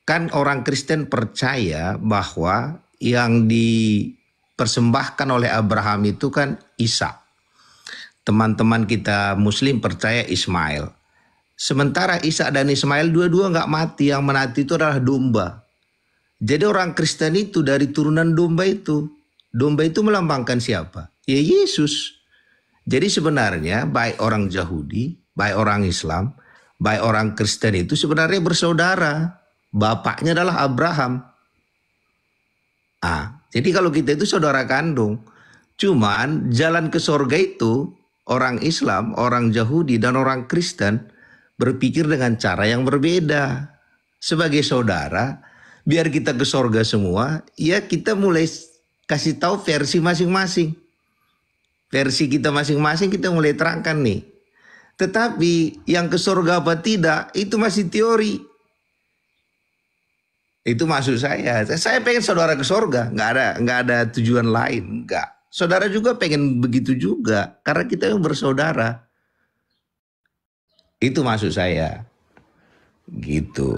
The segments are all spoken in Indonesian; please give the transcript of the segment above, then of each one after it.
Kan orang Kristen percaya bahwa yang dipersembahkan oleh Abraham itu kan Ishak. Teman-teman kita Muslim percaya Ismail. Sementara Ishak dan Ismail dua-dua nggak mati, yang mati itu adalah domba. Jadi orang Kristen itu dari turunan domba itu. Domba itu melambangkan siapa? Ya Yesus. Jadi sebenarnya baik orang Yahudi, baik orang Islam, baik orang Kristen itu sebenarnya bersaudara. Bapaknya adalah Abraham. Jadi kalau kita itu saudara kandung. Cuman jalan ke sorga itu orang Islam, orang Yahudi, dan orang Kristen berpikir dengan cara yang berbeda. Sebagai saudara, biar kita ke sorga semua, ya kita mulai kasih tahu versi masing-masing. Versi kita masing-masing kita mulai terangkan nih. Tetapi yang ke sorga apa tidak, itu masih teori. Itu maksud saya. Saya pengen saudara ke sorga, nggak ada tujuan lain, nggak. Saudara juga pengen begitu juga, karena kita yang bersaudara. Itu maksud saya. Gitu.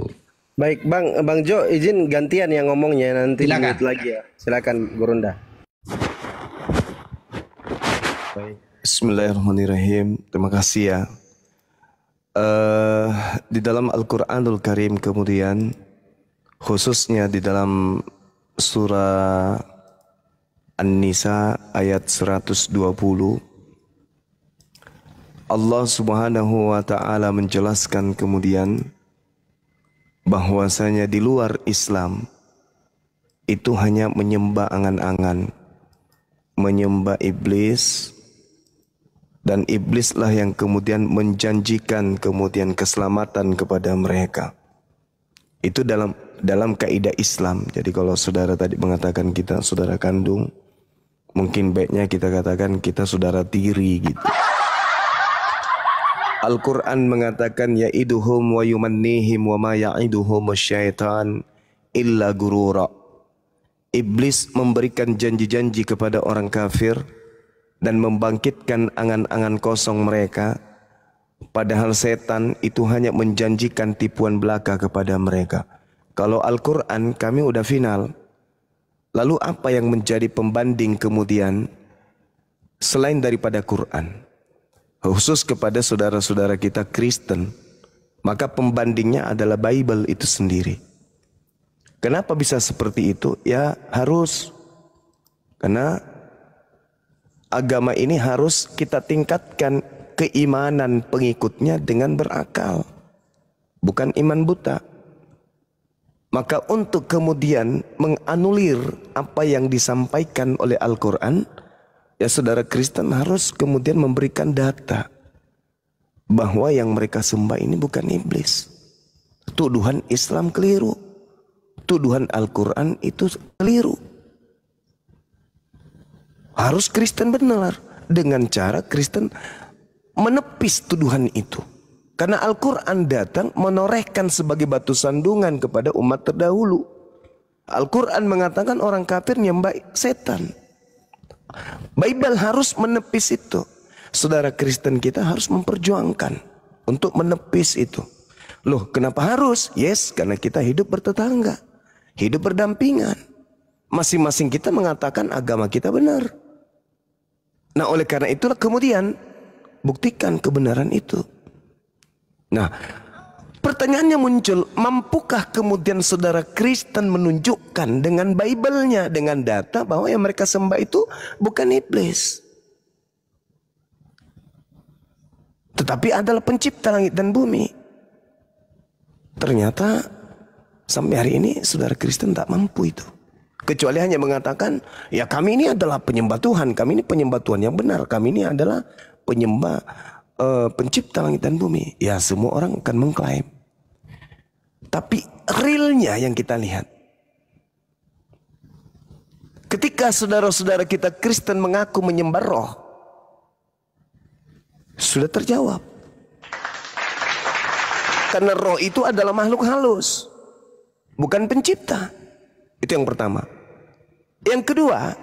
Baik, Bang Jo, izin gantian yang ngomongnya nanti Silakan. lagi ya. Silakan Gurunda. Bismillahirrahmanirrahim. Terima kasih ya. Di dalam Al-Quranul Karim kemudian, khususnya di dalam surah An-Nisa ayat 120, Allah Subhanahu wa Ta'ala menjelaskan kemudian bahwasanya di luar Islam itu hanya menyembah angan-angan, menyembah iblis, dan iblislah yang kemudian menjanjikan kemudian keselamatan kepada mereka. Itu dalam kaidah Islam. Jadi kalau saudara tadi mengatakan kita saudara kandung, mungkin baiknya kita katakan kita saudara tiri gitu. Al-Quran mengatakan ya'iduhum wa yumannihim wa ma ya'iduhum syaitan illa gurura. Iblis memberikan janji-janji kepada orang kafir dan membangkitkan angan-angan kosong mereka. Padahal setan itu hanya menjanjikan tipuan belaka kepada mereka. Kalau Al-Quran kami udah final. Lalu apa yang menjadi pembanding kemudian selain daripada Quran? Khusus kepada saudara-saudara kita Kristen, maka pembandingnya adalah Bible itu sendiri. Kenapa bisa seperti itu? Ya harus. Karena agama ini harus kita tingkatkan keimanan pengikutnya dengan berakal. Bukan iman buta. Maka untuk kemudian menganulir apa yang disampaikan oleh Al-Quran, ya saudara Kristen harus kemudian memberikan data bahwa yang mereka sembah ini bukan iblis. Tuduhan Islam keliru. Tuduhan Al-Quran itu keliru. Harus Kristen benar. Dengan cara Kristen menepis tuduhan itu. Karena Al-Quran datang menorehkan sebagai batu sandungan kepada umat terdahulu. Al-Quran mengatakan orang kafir nyembah setan. Bible harus menepis itu. Saudara Kristen kita harus memperjuangkan untuk menepis itu. Loh, kenapa harus? Yes, karena kita hidup bertetangga, hidup berdampingan. Masing-masing kita mengatakan agama kita benar. Nah, oleh karena itulah kemudian buktikan kebenaran itu. Nah, pertanyaannya muncul, mampukah kemudian saudara Kristen menunjukkan dengan Bible-nya, dengan data bahwa yang mereka sembah itu bukan iblis, tetapi adalah pencipta langit dan bumi? Ternyata sampai hari ini saudara Kristen tak mampu itu. Kecuali hanya mengatakan, ya kami ini adalah penyembah Tuhan, kami ini penyembah Tuhan yang benar, kami ini adalah penyembah pencipta langit dan bumi. Ya semua orang akan mengklaim. Tapi realnya yang kita lihat, ketika saudara-saudara kita Kristen mengaku menyembah roh, sudah terjawab. Karena roh itu adalah makhluk halus, bukan pencipta. Itu yang pertama. Yang kedua,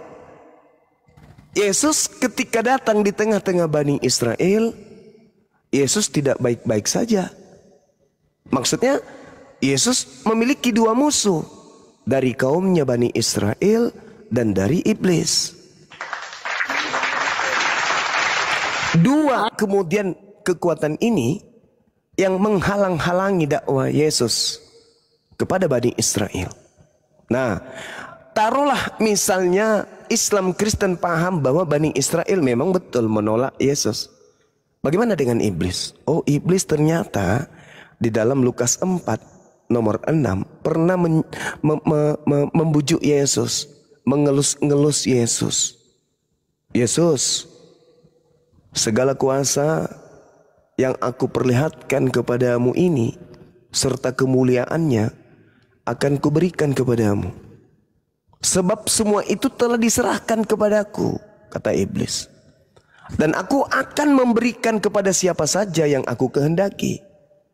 Yesus ketika datang di tengah-tengah Bani Israel, Yesus tidak baik-baik saja. Maksudnya Yesus memiliki dua musuh, dari kaumnya Bani Israel dan dari iblis. Dua kemudian kekuatan ini yang menghalang-halangi dakwah Yesus kepada Bani Israel. Nah, taruhlah misalnya Islam Kristen paham bahwa Bani Israel memang betul menolak Yesus. Bagaimana dengan iblis? Oh, iblis ternyata di dalam Lukas 4 nomor 6 pernah membujuk Yesus, mengelus-ngelus Yesus. Yesus, segala kuasa yang aku perlihatkan kepadamu ini serta kemuliaannya akan kuberikan kepadamu. Sebab semua itu telah diserahkan kepadaku, kata iblis. Dan aku akan memberikan kepada siapa saja yang aku kehendaki.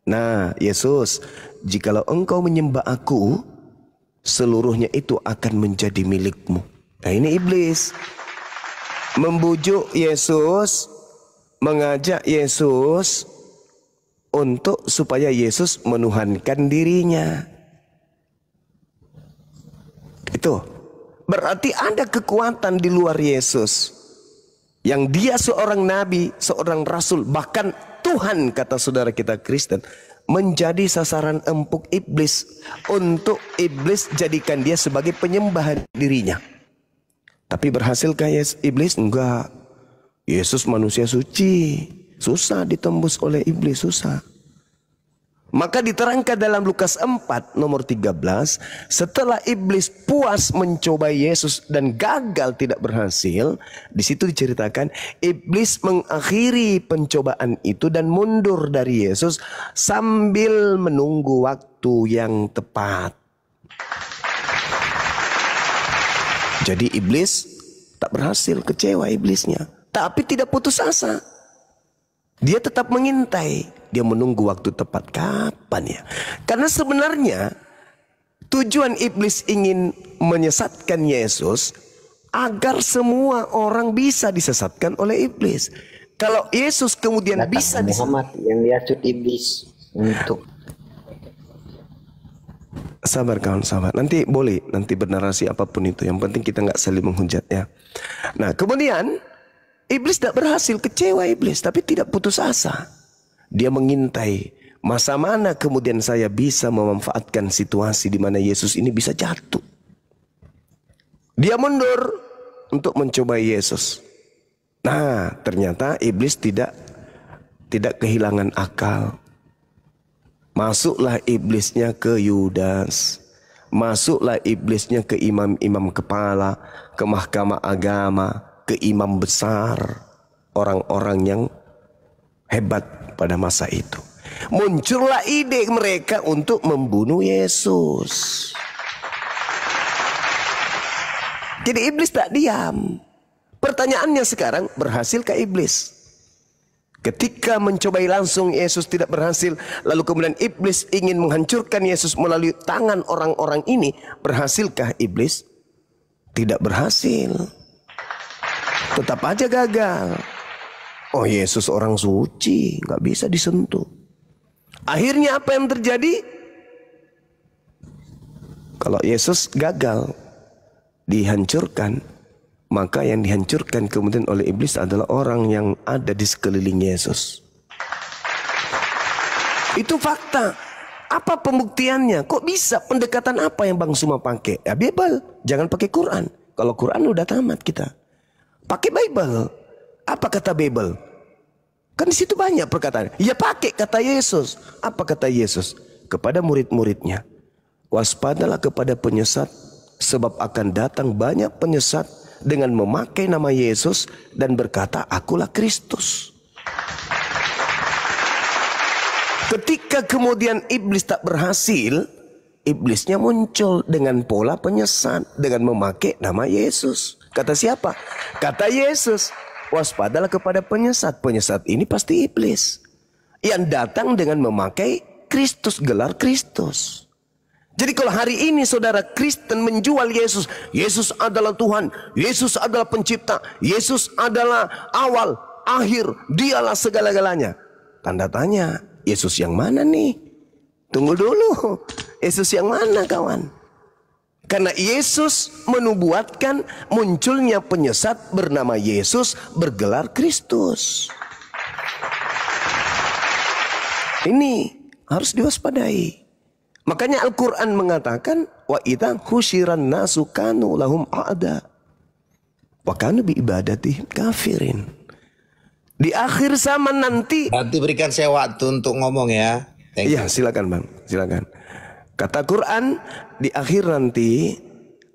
Nah, Yesus, jikalau engkau menyembah aku, seluruhnya itu akan menjadi milikmu. Nah, ini iblis membujuk Yesus, mengajak Yesus untuk supaya Yesus menuhankan dirinya. Itu berarti ada kekuatan di luar Yesus, yang dia seorang nabi, seorang rasul, bahkan Tuhan, kata saudara kita Kristen, menjadi sasaran empuk iblis, untuk iblis jadikan dia sebagai penyembah dirinya. Tapi berhasilkah iblis? Enggak. Yesus manusia suci, susah ditembus oleh iblis, susah. Maka diterangkan dalam Lukas 4 nomor 13, setelah iblis puas mencoba Yesus dan gagal, tidak berhasil, di situ diceritakan iblis mengakhiri pencobaan itu dan mundur dari Yesus sambil menunggu waktu yang tepat. Jadi iblis tak berhasil, kecewa iblisnya, tapi tidak putus asa. Dia tetap mengintai, dia menunggu waktu tepat kapan ya. Karena sebenarnya tujuan iblis ingin menyesatkan Yesus agar semua orang bisa disesatkan oleh iblis. Kalau Yesus kemudian bisa Muhammad yang diacut iblis untuk sabar kawan, sabar. Nanti boleh nanti bernarasi apapun itu. Yang penting kita nggak saling menghujat ya. Nah, kemudian iblis tidak berhasil, kecewa iblis, tapi tidak putus asa. Dia mengintai masa mana kemudian saya bisa memanfaatkan situasi di mana Yesus ini bisa jatuh. Dia mundur untuk mencoba Yesus. Nah, ternyata iblis tidak kehilangan akal. Masuklah iblisnya ke Yudas. Masuklah iblisnya ke imam-imam kepala, ke mahkamah agama, ke imam besar, orang-orang yang hebat pada masa itu. Muncullah ide mereka untuk membunuh Yesus. Jadi iblis tak diam. Pertanyaannya sekarang, berhasilkah iblis? Ketika mencobai langsung Yesus tidak berhasil, lalu kemudian iblis ingin menghancurkan Yesus melalui tangan orang-orang ini, berhasilkah iblis? Tidak berhasil. Tetap aja gagal. Oh, Yesus orang suci, nggak bisa disentuh. Akhirnya apa yang terjadi? Kalau Yesus gagal dihancurkan, maka yang dihancurkan kemudian oleh iblis adalah orang yang ada di sekeliling Yesus. Itu fakta. Apa pembuktiannya? Kok bisa? Pendekatan apa yang Bang Suma pakai? Ya Bible, jangan pakai Quran. Kalau Quran udah tamat kita. Pakai Bible. Apa kata Bible? Kan di situ banyak perkataan. Ya pakai kata Yesus. Apa kata Yesus kepada murid-muridnya? Waspadalah kepada penyesat, sebab akan datang banyak penyesat dengan memakai nama Yesus dan berkata, akulah Kristus. Ketika kemudian iblis tak berhasil, iblisnya muncul dengan pola penyesat dengan memakai nama Yesus. Kata siapa? Kata Yesus, waspadalah kepada penyesat. Penyesat ini pasti iblis yang datang dengan memakai Kristus, gelar Kristus. Jadi kalau hari ini saudara Kristen menjual Yesus, Yesus adalah Tuhan, Yesus adalah pencipta, Yesus adalah awal, akhir, dialah segala-galanya. Tanda tanya, Yesus yang mana nih? Tunggu dulu. Yesus yang mana kawan? Karena Yesus menubuatkan munculnya penyesat bernama Yesus bergelar Kristus. Ini harus diwaspadai. Makanya Al-Quran mengatakan wa idza husyiran nasu kanu lahum a'da wa kanu bi ibadatihim kafirin. Di akhir zaman nanti. Nanti berikan saya waktu untuk ngomong ya. Iya, silakan Bang, silakan. Kata Quran, di akhir nanti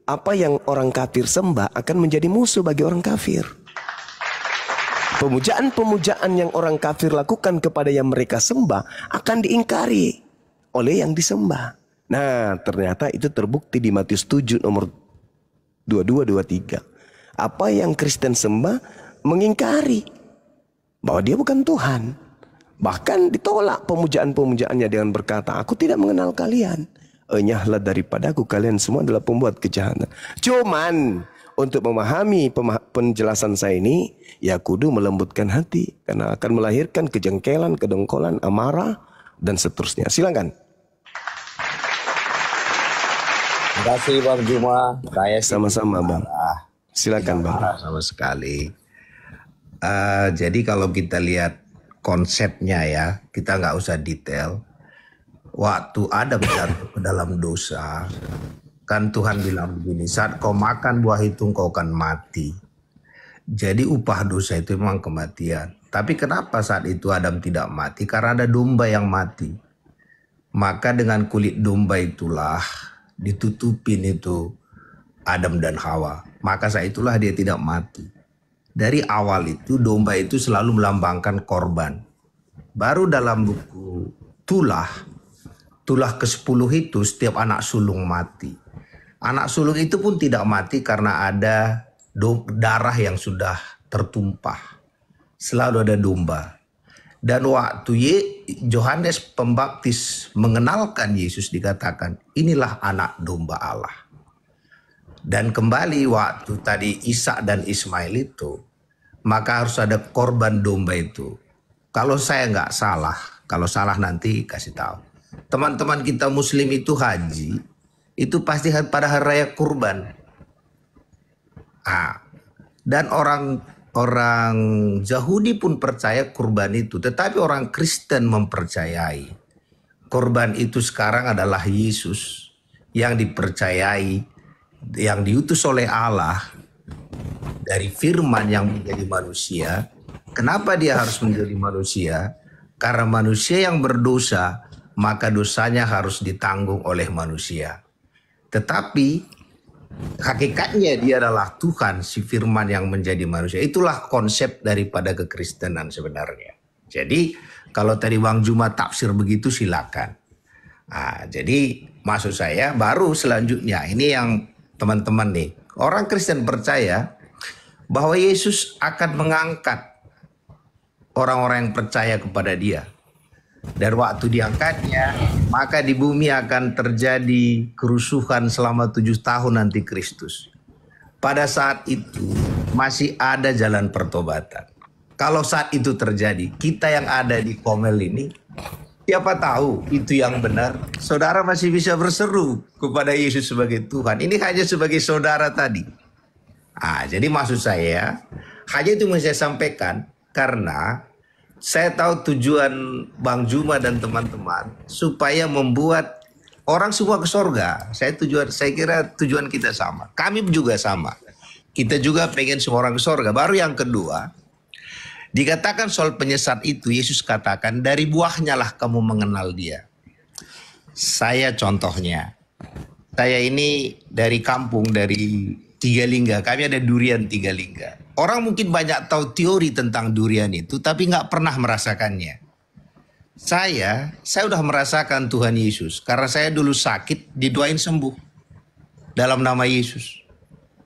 apa yang orang kafir sembah akan menjadi musuh bagi orang kafir. Pemujaan-pemujaan yang orang kafir lakukan kepada yang mereka sembah akan diingkari oleh yang disembah. Nah, ternyata itu terbukti di Matius 7 nomor 22-23. Apa yang Kristen sembah mengingkari bahwa dia bukan Tuhan. Bahkan ditolak pemujaan-pemujaannya dengan berkata, aku tidak mengenal kalian. Enyahlah daripadaku, kalian semua adalah pembuat kejahatan. Cuman untuk memahami penjelasan saya ini, ya kudu melembutkan hati. Karena akan melahirkan kejengkelan, kedongkolan, amarah, dan seterusnya. Silakan. Terima kasih Bang Juma. Saya Sama-sama Bang. Silakan Bang. Sama sekali. Jadi kalau kita lihat konsepnya ya, kita nggak usah detail. Waktu Adam jatuh ke dalam dosa, kan Tuhan bilang begini, saat kau makan buah itu kau akan mati. Jadi upah dosa itu memang kematian. Tapi kenapa saat itu Adam tidak mati? Karena ada domba yang mati. Maka dengan kulit domba itulah ditutupin itu Adam dan Hawa. Maka saat itulah dia tidak mati. Dari awal itu domba itu selalu melambangkan korban. Baru dalam buku Tulah ke-10 itu setiap anak sulung mati. Anak sulung itu pun tidak mati karena ada darah yang sudah tertumpah. Selalu ada domba. Dan waktu Yohanes Pembaptis mengenalkan Yesus dikatakan, inilah anak domba Allah. Dan kembali waktu tadi Ishak dan Ismail itu, maka harus ada korban domba itu. Kalau saya nggak salah, kalau salah nanti kasih tahu. Teman-teman kita Muslim itu haji, itu pasti pada hari raya kurban. Dan orang Yahudi pun percaya kurban itu, tetapi orang Kristen mempercayai korban itu sekarang adalah Yesus yang dipercayai, yang diutus oleh Allah dari firman yang menjadi manusia. Kenapa dia harus menjadi manusia? Karena manusia yang berdosa, maka dosanya harus ditanggung oleh manusia. Tetapi hakikatnya dia adalah Tuhan, si firman yang menjadi manusia. Itulah konsep daripada kekristenan sebenarnya. Jadi kalau tadi Bang Juma tafsir begitu silakan. Jadi maksud saya baru selanjutnya ini yang teman-teman nih, orang Kristen percaya bahwa Yesus akan mengangkat orang-orang yang percaya kepada dia. Dan waktu diangkatnya, maka di bumi akan terjadi kerusuhan selama 7 tahun nanti Kristus. Pada saat itu masih ada jalan pertobatan. Kalau saat itu terjadi, kita yang ada di Komel ini, siapa tahu itu yang benar, saudara masih bisa berseru kepada Yesus sebagai Tuhan. Ini hanya sebagai saudara tadi. Jadi maksud saya, hanya itu yang saya sampaikan, karena saya tahu tujuan Bang Juma dan teman-teman supaya membuat orang semua ke sorga. Saya kira tujuan kita sama. Kami juga sama. Kita juga pengen semua orang ke sorga. Baru yang kedua, dikatakan soal penyesat itu, Yesus katakan dari buahnya lah kamu mengenal dia. Saya contohnya, saya ini dari kampung, dari Tigalingga, kami ada durian Tigalingga. Orang mungkin banyak tahu teori tentang durian itu, tapi nggak pernah merasakannya. Saya udah merasakan Tuhan Yesus, karena saya dulu sakit, didoain sembuh dalam nama Yesus.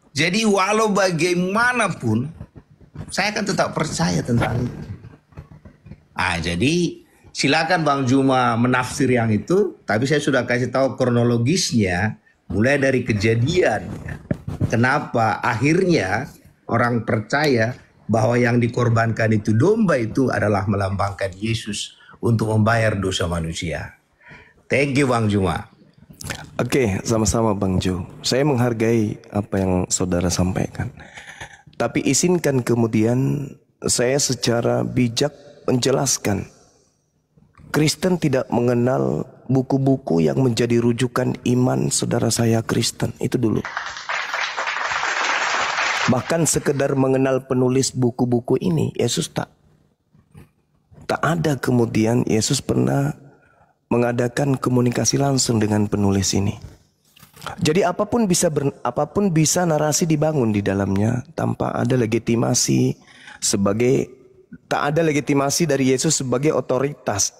Jadi walau bagaimanapun, saya akan tetap percaya tentang itu. Jadi silakan Bang Juma menafsir yang itu, tapi saya sudah kasih tahu kronologisnya, mulai dari kejadian. Kenapa akhirnya orang percaya bahwa yang dikorbankan itu domba itu adalah melambangkan Yesus untuk membayar dosa manusia. Thank you Bang Juma. Oke, sama-sama Bang Jo. Saya menghargai apa yang saudara sampaikan. Tapi izinkan kemudian saya secara bijak menjelaskan. Kristen tidak mengenal buku-buku yang menjadi rujukan iman saudara saya Kristen. Itu dulu. Bahkan sekedar mengenal penulis buku-buku ini, Yesus tak ada kemudian Yesus pernah mengadakan komunikasi langsung dengan penulis ini. Jadi apapun bisa narasi dibangun di dalamnya tanpa ada legitimasi tak ada legitimasi dari Yesus sebagai otoritas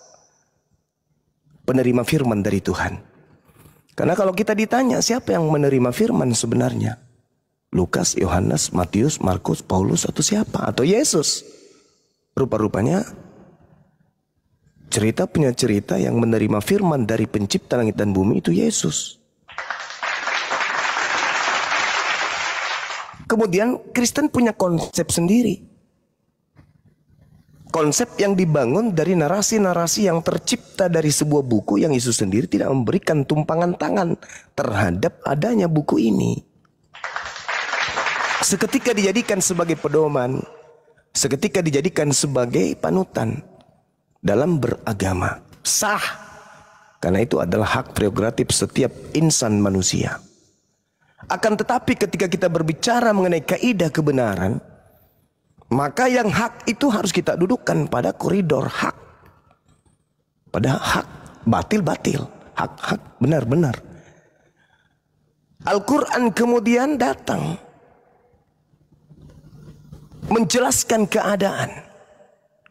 penerima firman dari Tuhan. Karena kalau kita ditanya siapa yang menerima firman sebenarnya? Lukas, Yohanes, Matius, Markus, Paulus atau siapa? Atau Yesus? Rupa-rupanya cerita punya cerita yang menerima firman dari pencipta langit dan bumi itu Yesus. Kemudian Kristen punya konsep sendiri. Konsep yang dibangun dari narasi-narasi yang tercipta dari sebuah buku yang Yesus sendiri tidak memberikan tumpangan tangan terhadap adanya buku ini. Seketika dijadikan sebagai pedoman, seketika dijadikan sebagai panutan dalam beragama. Sah. Karena itu adalah hak prerogatif setiap insan manusia. Akan tetapi ketika kita berbicara mengenai kaidah kebenaran, maka yang hak itu harus kita dudukkan pada koridor hak. Pada hak, batil-batil, hak-hak, benar-benar. Al-Quran kemudian datang menjelaskan keadaan.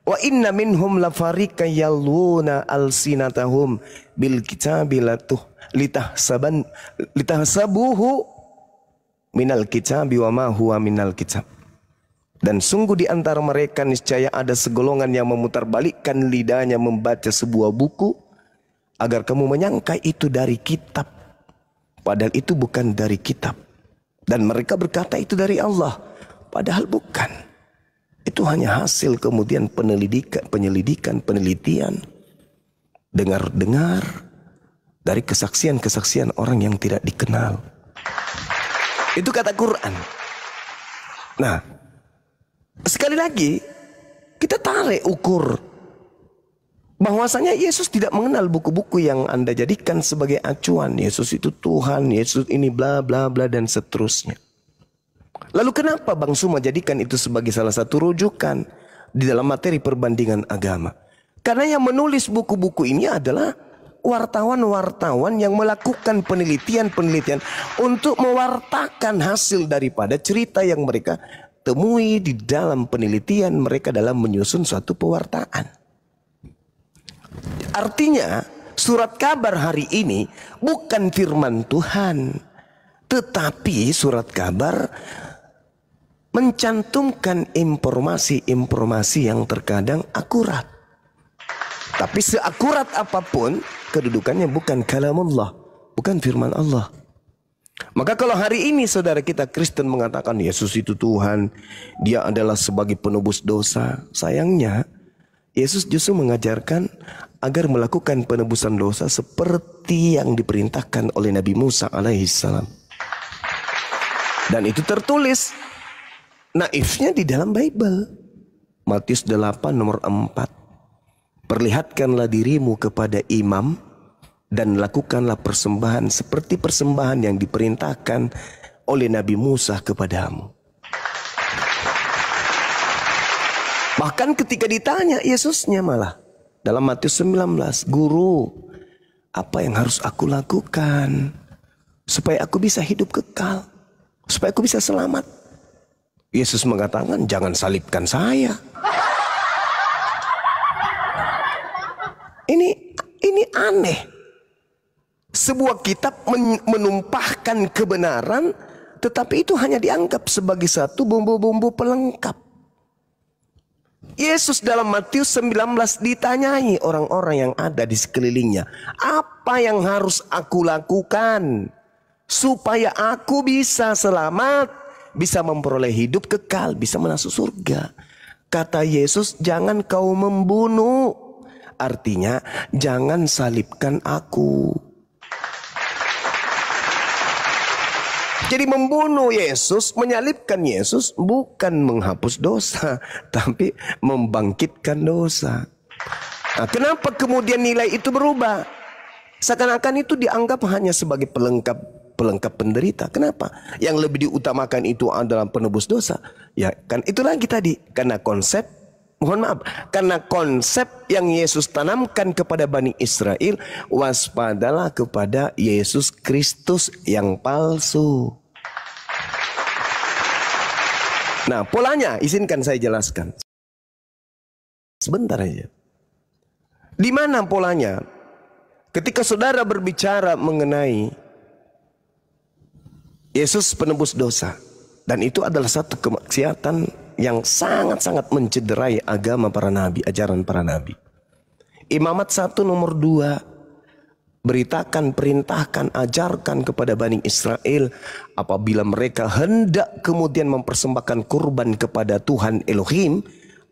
Wa inna minhum lafariqan yaluna alsinatahum bil kitabi litahsabuhu minal kitabi wa ma huwa minal kitab. Dan sungguh di antara mereka niscaya ada segolongan yang memutarbalikkan lidahnya membaca sebuah buku agar kamu menyangka itu dari kitab, padahal itu bukan dari kitab. Dan mereka berkata itu dari Allah, padahal bukan. Itu hanya hasil kemudian penyelidikan, penelitian, dengar-dengar dari kesaksian-kesaksian orang yang tidak dikenal. Itu kata Quran. Nah, sekali lagi kita tarik ukur bahwasanya Yesus tidak mengenal buku-buku yang Anda jadikan sebagai acuan. Yesus itu Tuhan, Yesus ini bla bla bla dan seterusnya. Lalu kenapa Bang Suma jadikan itu sebagai salah satu rujukan di dalam materi perbandingan agama? Karena yang menulis buku-buku ini adalah wartawan-wartawan yang melakukan penelitian-penelitian untuk mewartakan hasil daripada cerita yang mereka temui di dalam penelitian mereka dalam menyusun suatu pewartaan. Artinya surat kabar hari ini bukan firman Tuhan, tetapi surat kabar mencantumkan informasi-informasi yang terkadang akurat. Tapi seakurat apapun kedudukannya bukan kalamullah, bukan firman Allah. Maka kalau hari ini saudara kita Kristen mengatakan Yesus itu Tuhan, dia adalah sebagai penebus dosa, sayangnya Yesus justru mengajarkan agar melakukan penebusan dosa seperti yang diperintahkan oleh Nabi Musa alaihissalam. Dan itu tertulis naifnya di dalam Bible. Matius 8 nomor 4. Perlihatkanlah dirimu kepada imam dan lakukanlah persembahan seperti persembahan yang diperintahkan oleh Nabi Musa kepadamu. Bahkan ketika ditanya Yesusnya malah dalam Matius 19, Guru, apa yang harus aku lakukan supaya aku bisa hidup kekal, supaya aku bisa selamat? Yesus mengatakan, jangan salibkan saya. Ini aneh. Sebuah kitab menumpahkan kebenaran, tetapi itu hanya dianggap sebagai satu bumbu-bumbu pelengkap. Yesus dalam Matius 19 ditanyai orang-orang yang ada di sekelilingnya, apa yang harus aku lakukan supaya aku bisa selamat, bisa memperoleh hidup kekal, bisa masuk surga? Kata Yesus, jangan kau membunuh Artinya jangan salibkan aku. Jadi membunuh Yesus, menyalibkan Yesus bukan menghapus dosa, tapi membangkitkan dosa. Nah, kenapa kemudian nilai itu berubah? Seakan-akan itu dianggap hanya sebagai pelengkap penderita. Kenapa? Yang lebih diutamakan itu adalah penebus dosa. Ya kan itu lagi tadi. Karena konsep yang Yesus tanamkan kepada Bani Israel, waspadalah kepada Yesus Kristus yang palsu. Nah, polanya izinkan saya jelaskan. Sebentar aja. Di mana polanya? Ketika saudara berbicara mengenai Yesus penebus dosa, dan itu adalah satu kemaksiatan yang sangat-sangat mencederai agama para nabi, ajaran para nabi. Imamat 1 nomor 2, beritakan, perintahkan, ajarkan kepada Bani Israel apabila mereka hendak kemudian mempersembahkan kurban kepada Tuhan Elohim,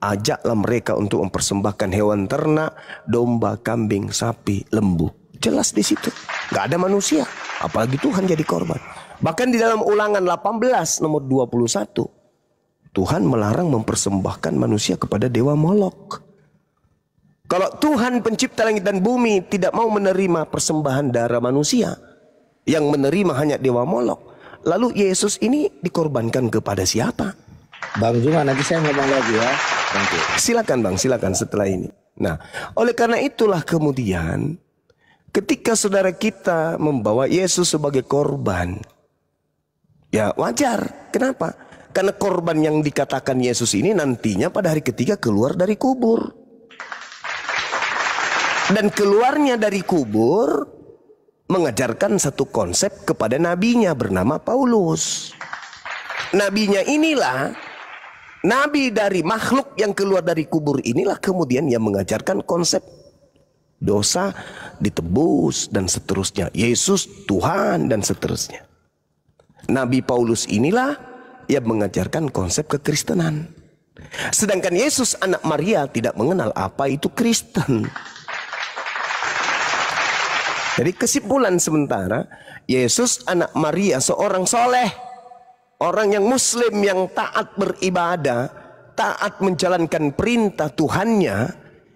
ajaklah mereka untuk mempersembahkan hewan ternak, domba, kambing, sapi, lembu. Jelas di situ, nggak ada manusia, apalagi Tuhan jadi korban. Bahkan di dalam Ulangan 18 nomor 21, Tuhan melarang mempersembahkan manusia kepada dewa Molok. Kalau Tuhan pencipta langit dan bumi tidak mau menerima persembahan darah manusia, yang menerima hanya dewa Molok, lalu Yesus ini dikorbankan kepada siapa? Bang Juma, nanti saya ngomong lagi ya. Oke. Silakan Bang, silakan setelah ini. Nah, oleh karena itulah kemudian ketika saudara kita membawa Yesus sebagai korban, ya wajar. Kenapa? Karena korban yang dikatakan Yesus ini nantinya pada hari ketiga keluar dari kubur. Dan keluarnya dari kubur mengajarkan satu konsep kepada nabinya bernama Paulus. Nabinya inilah, nabi dari makhluk yang keluar dari kubur inilah kemudian yang mengajarkan konsep dosa ditebus dan seterusnya. Yesus Tuhan dan seterusnya. Nabi Paulus inilah yang mengajarkan konsep kekristenan. Sedangkan Yesus anak Maria tidak mengenal apa itu Kristen. Jadi kesimpulan sementara, Yesus anak Maria seorang soleh, orang yang muslim yang taat beribadah, taat menjalankan perintah Tuhannya,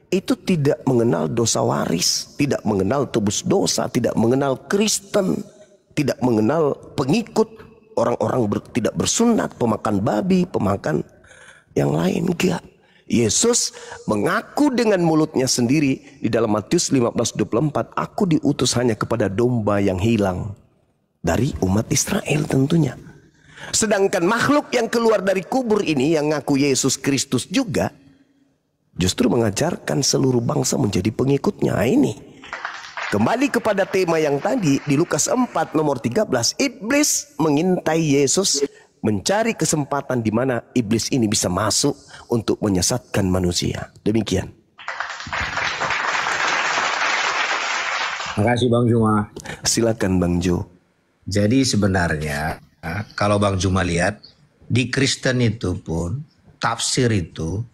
itu tidak mengenal dosa waris, tidak mengenal tebus dosa, tidak mengenal Kristen, tidak mengenal pengikut orang-orang tidak bersunat, pemakan babi, pemakan yang lain. Enggak. Yesus mengaku dengan mulutnya sendiri di dalam Matius 15:24, aku diutus hanya kepada domba yang hilang dari umat Israel tentunya. Sedangkan makhluk yang keluar dari kubur ini yang ngaku Yesus Kristus juga justru mengajarkan seluruh bangsa menjadi pengikutnya. Ini kembali kepada tema yang tadi di Lukas 4 nomor 13, iblis mengintai Yesus, mencari kesempatan di mana iblis ini bisa masuk untuk menyesatkan manusia. Demikian. Makasih Bang Juma. Silakan Bang Jo. Jadi sebenarnya kalau Bang Juma lihat di Kristen itu pun tafsir itu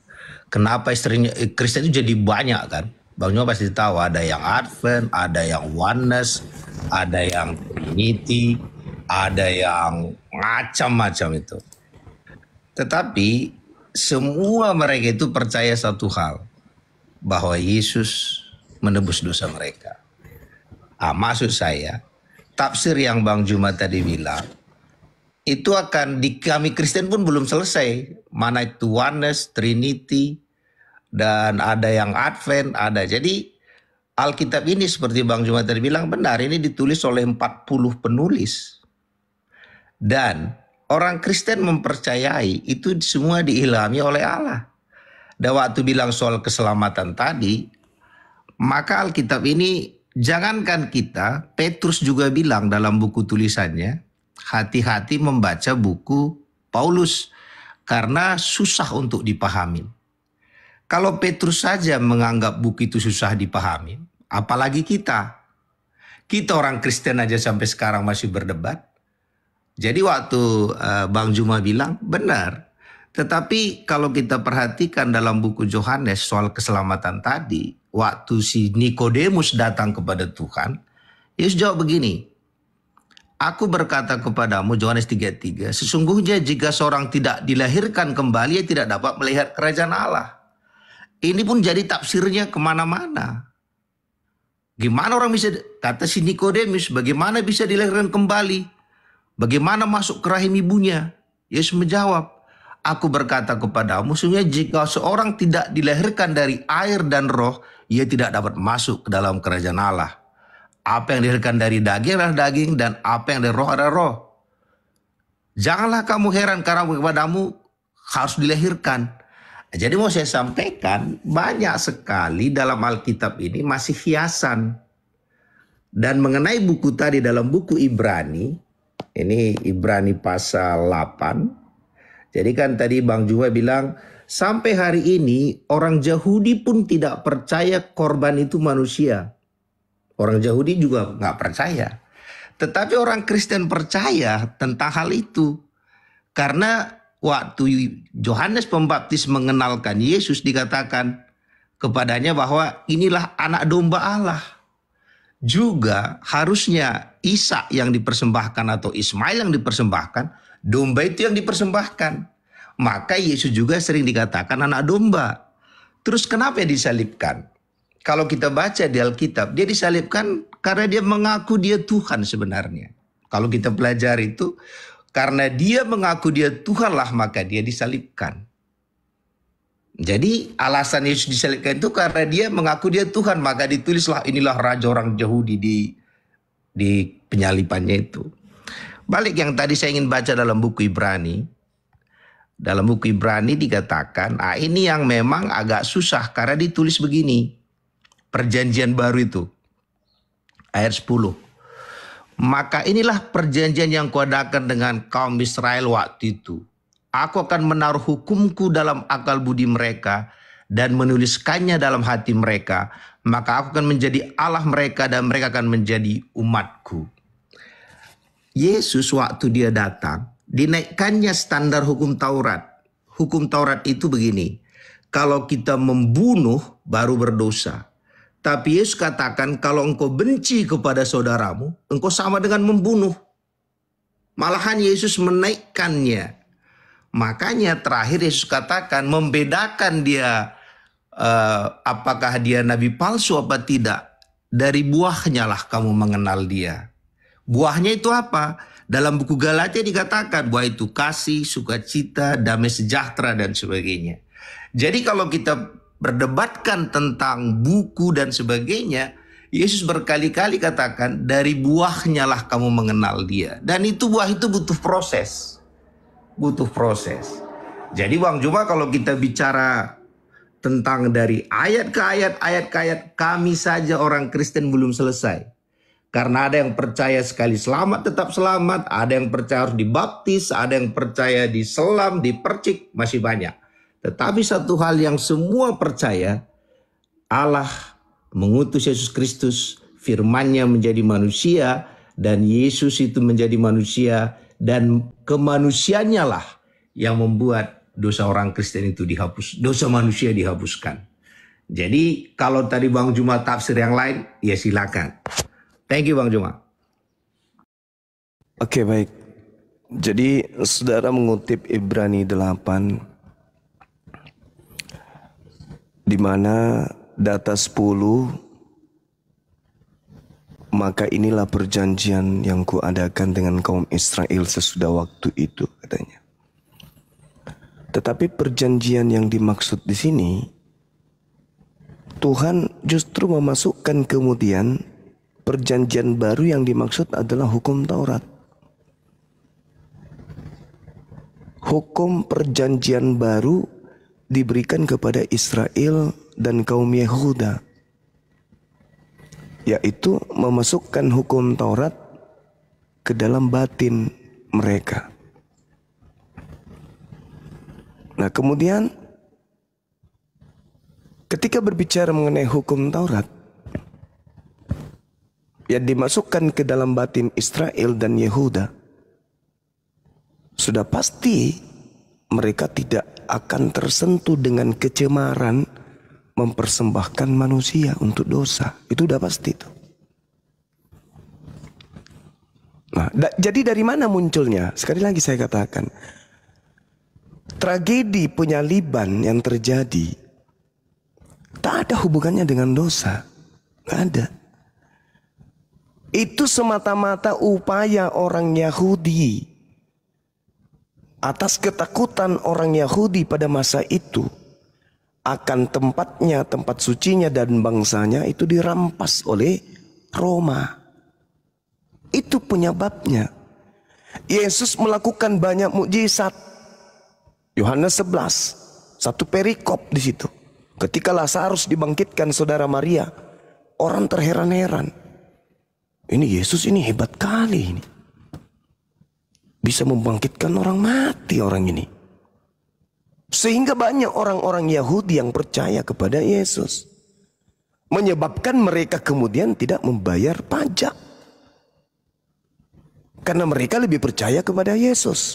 kenapa istrinya Kristen itu jadi banyak kan? Bang Juma pasti tahu ada yang Advent, ada yang Oneness, ada yang Trinity, ada yang macam-macam itu. Tetapi semua mereka itu percaya satu hal, bahwa Yesus menebus dosa mereka. Maksud saya, tafsir yang Bang Juma tadi bilang, itu akan di kami Kristen pun belum selesai. Mana itu Oneness, Trinity, dan ada yang Advent, ada. Jadi Alkitab ini seperti Bang Juma tadi bilang benar, ini ditulis oleh 40 penulis. Dan orang Kristen mempercayai itu semua diilhami oleh Allah. Dan waktu bilang soal keselamatan tadi, maka Alkitab ini jangankan kita, Petrus juga bilang dalam buku tulisannya, hati-hati membaca buku Paulus karena susah untuk dipahami. Kalau Petrus saja menganggap buku itu susah dipahami, apalagi kita. Kita orang Kristen aja sampai sekarang masih berdebat. Jadi waktu Bang Juma bilang benar. Tetapi kalau kita perhatikan dalam buku Yohanes soal keselamatan tadi, waktu si Nikodemus datang kepada Tuhan, Yesus jawab begini, Aku berkata kepadamu, Yohanes 3:3, sesungguhnya jika seorang tidak dilahirkan kembali, ia tidak dapat melihat kerajaan Allah. Ini pun jadi tafsirnya kemana-mana. Gimana orang bisa, kata si Nikodemus, bagaimana bisa dilahirkan kembali? Bagaimana masuk ke rahim ibunya? Yesus menjawab, Aku berkata kepadamu, sesungguhnya jika seorang tidak dilahirkan dari air dan roh, ia tidak dapat masuk ke dalam kerajaan Allah. Apa yang dilahirkan dari daging adalah daging, dan apa yang dari roh adalah roh. Janganlah kamu heran karena kepadamu harus dilahirkan. Jadi mau saya sampaikan, banyak sekali dalam Alkitab ini masih hiasan. Dan mengenai buku tadi dalam buku Ibrani, ini Ibrani pasal 8, jadi kan tadi Bang Juma bilang, sampai hari ini orang Yahudi pun tidak percaya korban itu manusia. Orang Yahudi juga nggak percaya. Tetapi orang Kristen percaya tentang hal itu. Karena waktu Yohanes Pembaptis mengenalkan Yesus, dikatakan kepadanya bahwa inilah anak domba Allah. Juga harusnya Ishak yang dipersembahkan atau Ismail yang dipersembahkan, domba itu yang dipersembahkan. Maka Yesus juga sering dikatakan anak domba. Terus kenapa disalibkan? Kalau kita baca di Alkitab, dia disalibkan karena dia mengaku dia Tuhan sebenarnya. Kalau kita pelajari itu, karena dia mengaku dia Tuhanlah maka dia disalibkan. Jadi alasan Yesus disalibkan itu karena dia mengaku dia Tuhan, maka ditulislah inilah raja orang Yahudi di penyalipannya itu. Balik yang tadi saya ingin baca dalam buku Ibrani. Dalam buku Ibrani dikatakan, ini yang memang agak susah karena ditulis begini. Perjanjian baru itu. Ayat 10. Maka inilah perjanjian yang kuadakan dengan kaum Israel waktu itu. Aku akan menaruh hukumku dalam akal budi mereka dan menuliskannya dalam hati mereka. Maka aku akan menjadi Allah mereka dan mereka akan menjadi umatku. Yesus waktu dia datang, dinaikkannya standar hukum Taurat. Hukum Taurat itu begini, kalau kita membunuh baru berdosa. Tapi Yesus katakan kalau engkau benci kepada saudaramu, engkau sama dengan membunuh. Malahan Yesus menaikkannya. Makanya terakhir Yesus katakan membedakan dia apakah dia nabi palsu apa tidak. Dari buahnya lah kamu mengenal dia. Buahnya itu apa? Dalam buku Galatia dikatakan buah itu kasih, sukacita, damai sejahtera dan sebagainya. Jadi kalau kita berdebatkan tentang buku dan sebagainya, Yesus berkali-kali katakan dari buahnya lah kamu mengenal dia. Dan itu buah itu butuh proses. Butuh proses. Jadi Bang Juma kalau kita bicara tentang dari ayat ke ayat, kami saja orang Kristen belum selesai. Karena ada yang percaya sekali selamat tetap selamat, ada yang percaya harus dibaptis, ada yang percaya diselam, dipercik, masih banyak. Tetapi satu hal yang semua percaya, Allah mengutus Yesus Kristus, firman-Nya menjadi manusia, dan Yesus itu menjadi manusia, dan kemanusiaannya lah yang membuat dosa orang Kristen itu dihapus, dosa manusia dihapuskan. Jadi kalau tadi Bang Juma tafsir yang lain, ya silakan. Thank you Bang Juma. Oke, baik. Jadi saudara mengutip Ibrani 8 di mana data 10, maka inilah perjanjian yang kuadakan dengan kaum Israel sesudah waktu itu, katanya. Tetapi perjanjian yang dimaksud di sini, Tuhan justru memasukkan kemudian perjanjian baru yang dimaksud adalah hukum Taurat. Hukum perjanjian baru diberikan kepada Israel dan kaum Yehuda, yaitu memasukkan hukum Taurat ke dalam batin mereka. Nah, kemudian ketika berbicara mengenai hukum Taurat yang dimasukkan ke dalam batin Israel dan Yehuda, sudah pasti mereka tidak akan tersentuh dengan kecemaran mempersembahkan manusia untuk dosa. Itu udah pasti itu. Nah, jadi dari mana munculnya? Sekali lagi saya katakan, tragedi penyaliban yang terjadi tak ada hubungannya dengan dosa. Gak ada. Itu semata-mata upaya orang Yahudi atas ketakutan orang Yahudi pada masa itu akan tempatnya, tempat sucinya dan bangsanya itu dirampas oleh Roma. Itu penyebabnya. Yesus melakukan banyak mukjizat. Yohanes 11, satu perikop di situ. Ketika Lazarus dibangkitkan saudara Maria, orang terheran-heran. Ini Yesus ini hebat kali ini. Bisa membangkitkan orang mati orang ini. Sehingga banyak orang-orang Yahudi yang percaya kepada Yesus. Menyebabkan mereka kemudian tidak membayar pajak. Karena mereka lebih percaya kepada Yesus.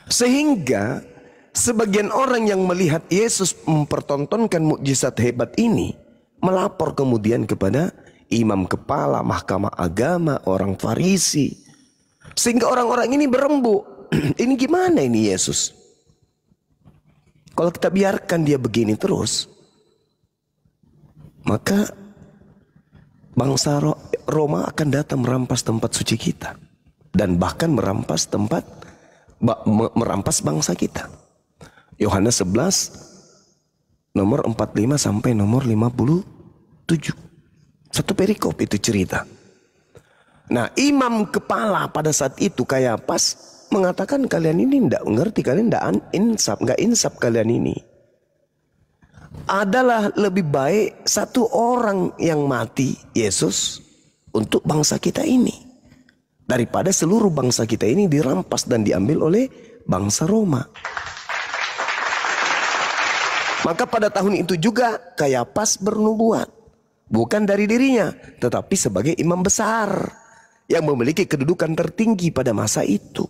Sehingga sebagian orang yang melihat Yesus mempertontonkan mukjizat hebat ini, melapor kemudian kepada imam kepala mahkamah agama, orang Farisi. Sehingga orang-orang ini berembuk. Ini gimana ini Yesus? Kalau kita biarkan dia begini terus, maka bangsa Roma akan datang merampas tempat suci kita. Dan bahkan merampas bangsa kita. Yohanes 11 nomor 45 sampai nomor 57. Satu perikop itu cerita. Nah, imam kepala pada saat itu Kayapas mengatakan kalian ini tidak mengerti, kalian nggak insaf kalian ini. Adalah lebih baik satu orang yang mati, Yesus, untuk bangsa kita ini, daripada seluruh bangsa kita ini dirampas dan diambil oleh bangsa Roma. Maka pada tahun itu juga Kayapas bernubuat. Bukan dari dirinya, tetapi sebagai imam besar yang memiliki kedudukan tertinggi pada masa itu.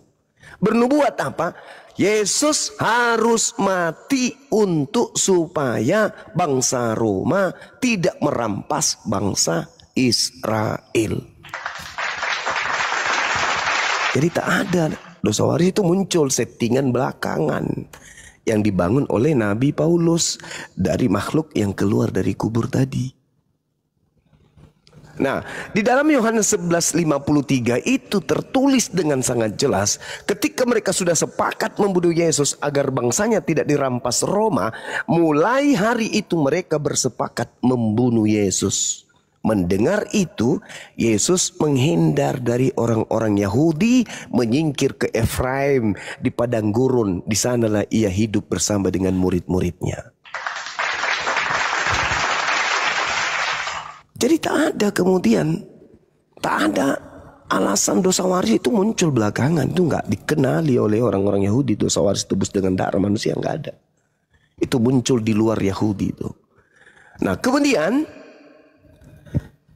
Bernubuat apa? Yesus harus mati untuk supaya bangsa Roma tidak merampas bangsa Israel. Jadi tak ada dosa waris, itu muncul settingan belakangan yang dibangun oleh Nabi Paulus dari makhluk yang keluar dari kubur tadi. Nah, di dalam Yohanes 11:53 itu tertulis dengan sangat jelas, ketika mereka sudah sepakat membunuh Yesus agar bangsanya tidak dirampas Roma, mulai hari itu mereka bersepakat membunuh Yesus. Mendengar itu, Yesus menghindar dari orang-orang Yahudi, menyingkir ke Efraim di padang gurun. Di sanalah ia hidup bersama dengan murid-muridnya. Jadi tak ada kemudian, tak ada alasan dosa waris itu muncul belakangan. Itu nggak dikenali oleh orang-orang Yahudi. Dosa waris tebus dengan darah manusia nggak ada. Itu muncul di luar Yahudi itu. Nah kemudian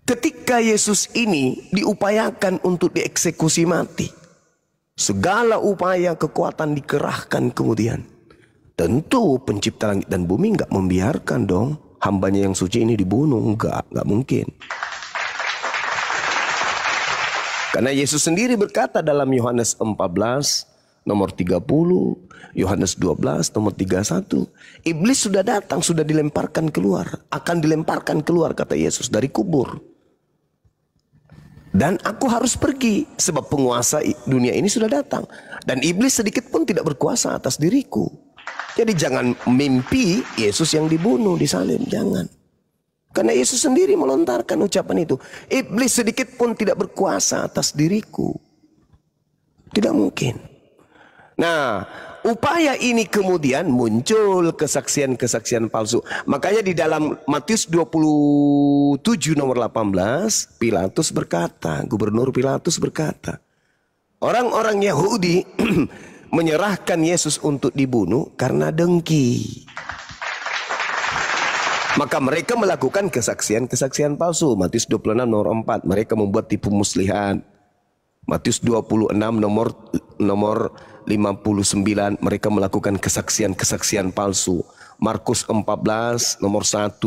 ketika Yesus ini diupayakan untuk dieksekusi mati, segala upaya kekuatan dikerahkan kemudian. Tentu pencipta langit dan bumi nggak membiarkan dong hambanya yang suci ini dibunuh. Enggak mungkin. Karena Yesus sendiri berkata dalam Yohanes 14 nomor 30, Yohanes 12 nomor 31, iblis sudah datang, sudah dilemparkan keluar, akan dilemparkan keluar kata Yesus dari kubur. Dan aku harus pergi sebab penguasa dunia ini sudah datang, dan iblis sedikit pun tidak berkuasa atas diriku. Jadi jangan mimpi Yesus yang dibunuh, disalib, jangan. Karena Yesus sendiri melontarkan ucapan itu. Iblis sedikit pun tidak berkuasa atas diriku. Tidak mungkin. Nah, upaya ini kemudian muncul kesaksian-kesaksian palsu. Makanya di dalam Matius 27 nomor 18, Pilatus berkata, Gubernur Pilatus berkata, orang-orang Yahudi menyerahkan Yesus untuk dibunuh karena dengki. Maka mereka melakukan kesaksian-kesaksian palsu. Matius 26 nomor 4, mereka membuat tipu muslihat. Matius 26 nomor nomor 59 mereka melakukan kesaksian-kesaksian palsu. Markus 14 nomor 1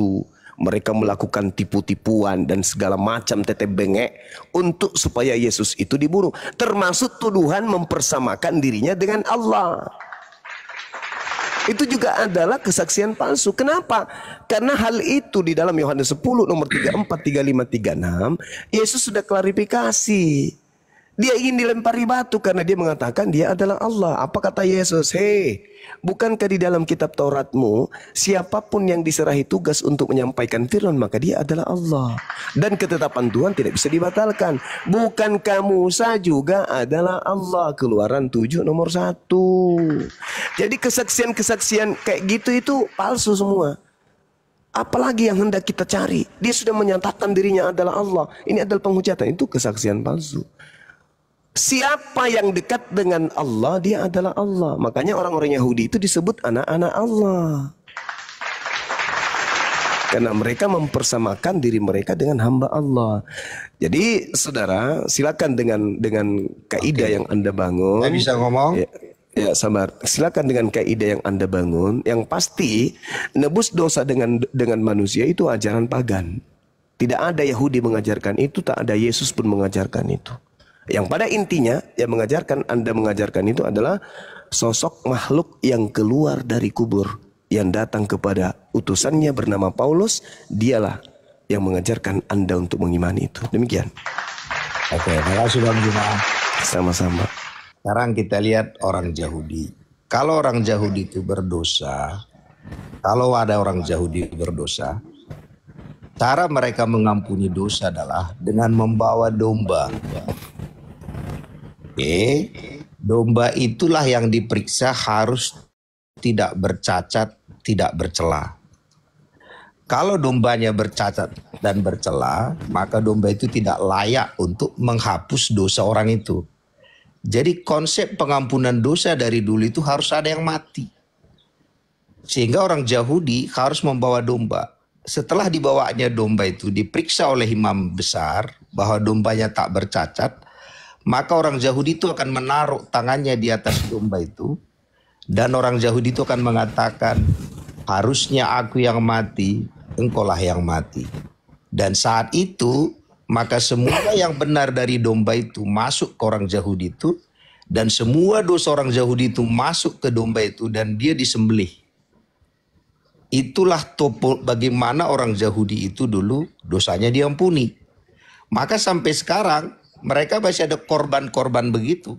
mereka melakukan tipu-tipuan dan segala macam tetep bengek untuk supaya Yesus itu dibunuh. Termasuk tuduhan mempersamakan dirinya dengan Allah. Itu juga adalah kesaksian palsu. Kenapa? Karena hal itu di dalam Yohanes 10 nomor 34, 35, 36 Yesus sudah klarifikasi. Dia ingin dilempari batu karena dia mengatakan dia adalah Allah. Apa kata Yesus? Hei, bukankah di dalam kitab Tauratmu siapapun yang diserahi tugas untuk menyampaikan firman maka dia adalah Allah. Dan ketetapan Tuhan tidak bisa dibatalkan. Bukankah Musa juga adalah Allah? Keluaran 7 nomor 1. Jadi kesaksian-kesaksian kayak gitu itu palsu semua. Apalagi yang hendak kita cari? Dia sudah menyatakan dirinya adalah Allah. Ini adalah penghujatan. Itu kesaksian palsu. Siapa yang dekat dengan Allah, dia adalah Allah. Makanya orang-orang Yahudi itu disebut anak-anak Allah. Karena mereka mempersamakan diri mereka dengan hamba Allah. Jadi saudara, silakan dengan kaidah yang Anda bangun. Saya bisa ngomong? Ya, sabar. Silakan dengan kaidah yang Anda bangun. Yang pasti nebus dosa dengan manusia itu ajaran pagan. Tidak ada Yahudi mengajarkan itu, tak ada Yesus pun mengajarkan itu. Yang pada intinya yang Anda mengajarkan itu adalah sosok makhluk yang keluar dari kubur, yang datang kepada utusannya bernama Paulus. Dialah yang mengajarkan Anda untuk mengimani itu. Demikian. Oke, terima kasih Bang Juma. Sama-sama. Sekarang kita lihat orang Yahudi. Kalau orang Yahudi itu berdosa, kalau ada orang Yahudi berdosa, cara mereka mengampuni dosa adalah dengan membawa domba. Domba itulah yang diperiksa harus tidak bercacat, tidak bercela. Kalau dombanya bercacat dan bercela, maka domba itu tidak layak untuk menghapus dosa orang itu. Jadi konsep pengampunan dosa dari dulu itu harus ada yang mati. Sehingga orang Yahudi harus membawa domba. Setelah dibawanya domba itu diperiksa oleh imam besar bahwa dombanya tak bercacat, maka orang Yahudi itu akan menaruh tangannya di atas domba itu. Dan orang Yahudi itu akan mengatakan, harusnya aku yang mati, engkaulah yang mati. Dan saat itu, maka semua yang benar dari domba itu masuk ke orang Yahudi itu. Dan semua dosa orang Yahudi itu masuk ke domba itu dan dia disembelih. Itulah bagaimana orang Yahudi itu dulu dosanya diampuni. Maka sampai sekarang, mereka masih ada korban-korban begitu.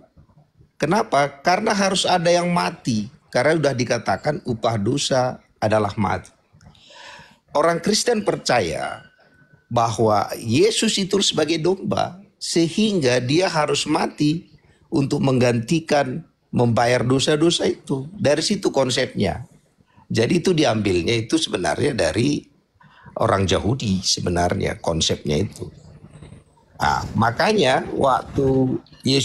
Kenapa? Karena harus ada yang mati. Karena sudah dikatakan upah dosa adalah mati. Orang Kristen percaya bahwa Yesus itu sebagai domba. Sehingga dia harus mati untuk menggantikan membayar dosa-dosa itu. Dari situ konsepnya. Jadi itu diambilnya itu sebenarnya dari orang Yahudi sebenarnya konsepnya itu. Nah, makanya waktu dia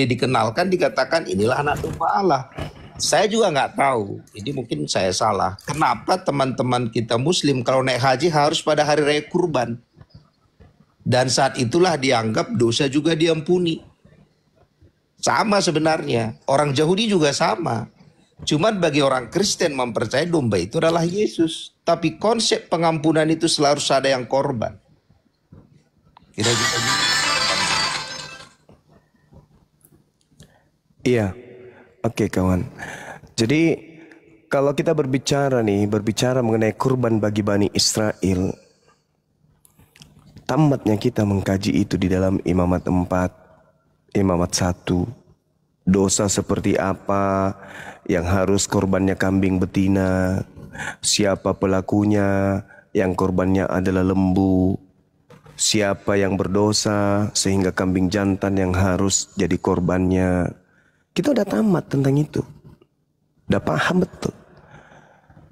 dikenalkan dikatakan inilah anak domba Allah. Saya juga nggak tahu, ini mungkin saya salah. Kenapa teman-teman kita Muslim kalau naik haji harus pada hari raya kurban? Dan saat itulah dianggap dosa juga diampuni. Sama sebenarnya, orang Yahudi juga sama. Cuman bagi orang Kristen mempercayai domba itu adalah Yesus. Tapi konsep pengampunan itu selalu ada yang korban. Kira-kira gitu. Iya, oke kawan. Jadi kalau kita berbicara mengenai kurban bagi Bani Israel, tamatnya kita mengkaji itu di dalam Imamat 4, Imamat 1. Dosa seperti apa yang harus korbannya kambing betina, siapa pelakunya yang korbannya adalah lembu, siapa yang berdosa sehingga kambing jantan yang harus jadi korbannya. Kita udah tamat tentang itu. Udah paham betul.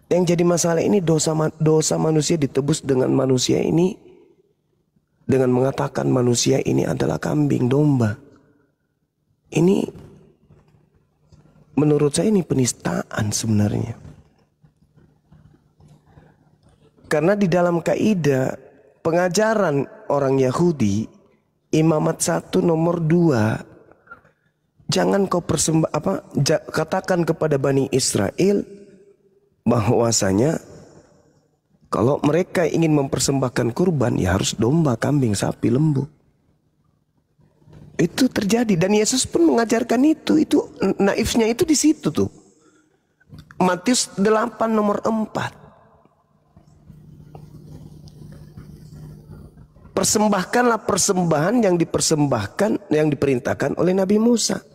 Yang jadi masalah ini dosa manusia ditebus dengan manusia ini. Dengan mengatakan manusia ini adalah kambing domba. Ini menurut saya ini penistaan sebenarnya. Karena di dalam kaidah pengajaran orang Yahudi, Imamat 1 nomor 2, jangan kau katakan kepada Bani Israel bahwasanya kalau mereka ingin mempersembahkan kurban ya harus domba, kambing, sapi, lembu. Itu terjadi dan Yesus pun mengajarkan itu. Itu naifnya itu di situ tuh. Matius 8 nomor 4. Persembahkanlah persembahan yang dipersembahkan, yang diperintahkan oleh Nabi Musa.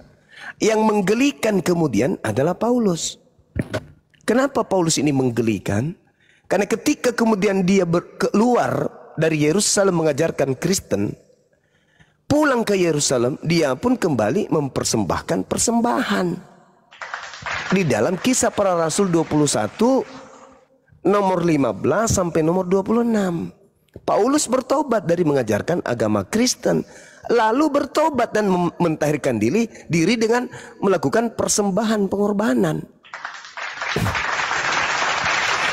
Yang menggelikan kemudian adalah Paulus. Kenapa Paulus ini menggelikan? Karena ketika kemudian dia keluar dari Yerusalem mengajarkan Kristen, pulang ke Yerusalem, dia pun kembali mempersembahkan persembahan. Di dalam Kisah Para Rasul 21 nomor 15 sampai nomor 26. Paulus bertobat dari mengajarkan agama Kristen, lalu bertobat dan mentahirkan diri dengan melakukan persembahan pengorbanan.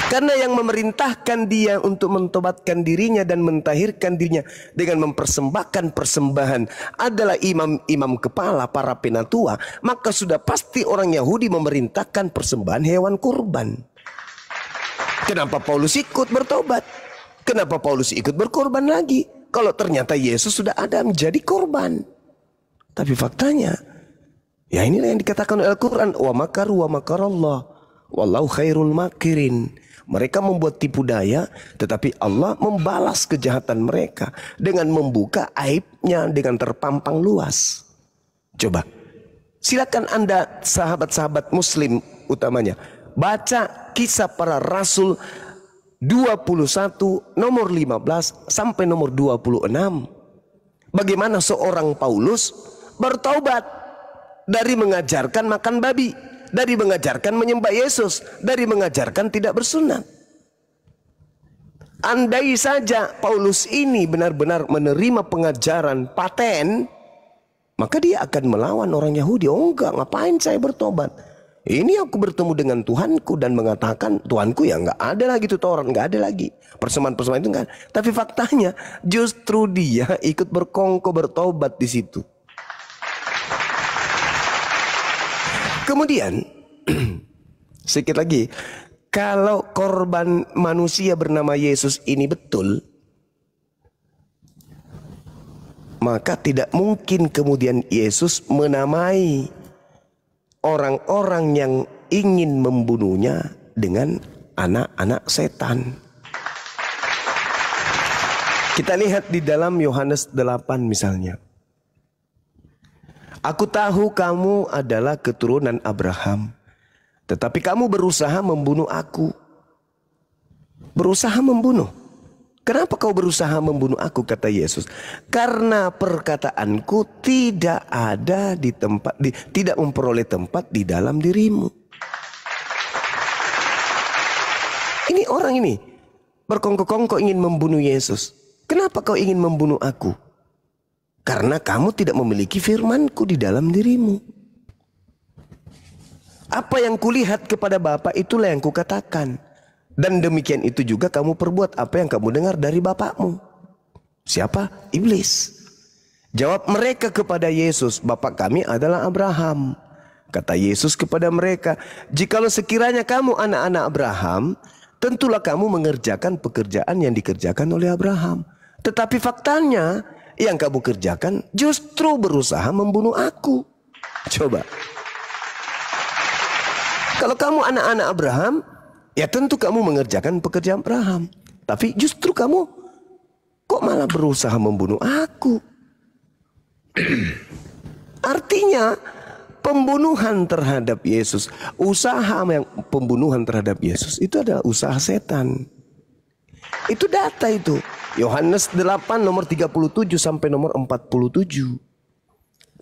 Karena yang memerintahkan dia untuk mentobatkan dirinya dan mentahirkan dirinya dengan mempersembahkan persembahan adalah imam-imam kepala, para penatua, maka sudah pasti orang Yahudi memerintahkan persembahan hewan kurban. Kenapa Paulus ikut bertobat? Kenapa Paulus ikut berkorban lagi? Kalau ternyata Yesus sudah ada menjadi korban. Tapi faktanya, ya inilah yang dikatakan oleh Al-Quran. Wa makaru wa makarallah. Wallahu khairul makirin. Mereka membuat tipu daya, tetapi Allah membalas kejahatan mereka dengan membuka aibnya dengan terpampang luas. Coba, silakan Anda sahabat-sahabat Muslim utamanya baca Kisah Para Rasul 21 nomor 15 sampai nomor 26. Bagaimana seorang Paulus bertaubat dari mengajarkan makan babi, dari mengajarkan menyembah Yesus, dari mengajarkan tidak bersunat. Andai saja Paulus ini benar-benar menerima pengajaran paten, maka dia akan melawan orang Yahudi. Oh enggak, ngapain saya bertobat? Ini aku bertemu dengan Tuhanku dan mengatakan Tuhanku ya nggak ada lagi tuh Taurat, nggak ada lagi persembahan-persembahan itu nggak. Tapi faktanya justru dia ikut berkongko bertobat di situ. Kemudian sedikit lagi, kalau korban manusia bernama Yesus ini betul, maka tidak mungkin kemudian Yesus menamai orang-orang yang ingin membunuhnya dengan anak-anak setan. Kita lihat di dalam Yohanes 8 misalnya. Aku tahu kamu adalah keturunan Abraham, tetapi kamu berusaha membunuh aku. Berusaha membunuh. Kenapa kau berusaha membunuh aku, kata Yesus? Karena perkataanku tidak ada di tempat, tidak memperoleh tempat di dalam dirimu. Ini orang ini berkongkok-kongkok ingin membunuh Yesus. Kenapa kau ingin membunuh aku? Karena kamu tidak memiliki firmanku di dalam dirimu. Apa yang kulihat kepada Bapa itulah yang kukatakan. Dan demikian itu juga kamu perbuat apa yang kamu dengar dari bapakmu. Siapa? Iblis. Jawab mereka kepada Yesus, Bapak kami adalah Abraham. Kata Yesus kepada mereka, jikalau sekiranya kamu anak-anak Abraham, tentulah kamu mengerjakan pekerjaan yang dikerjakan oleh Abraham. Tetapi faktanya, yang kamu kerjakan justru berusaha membunuh aku. Coba. Kalau kamu anak-anak Abraham, ya tentu kamu mengerjakan pekerjaan Abraham. Tapi justru kamu kok malah berusaha membunuh aku. Artinya pembunuhan terhadap Yesus, usaha yang pembunuhan terhadap Yesus itu adalah usaha setan. Itu data itu. Yohanes 8 nomor 37 sampai nomor 47.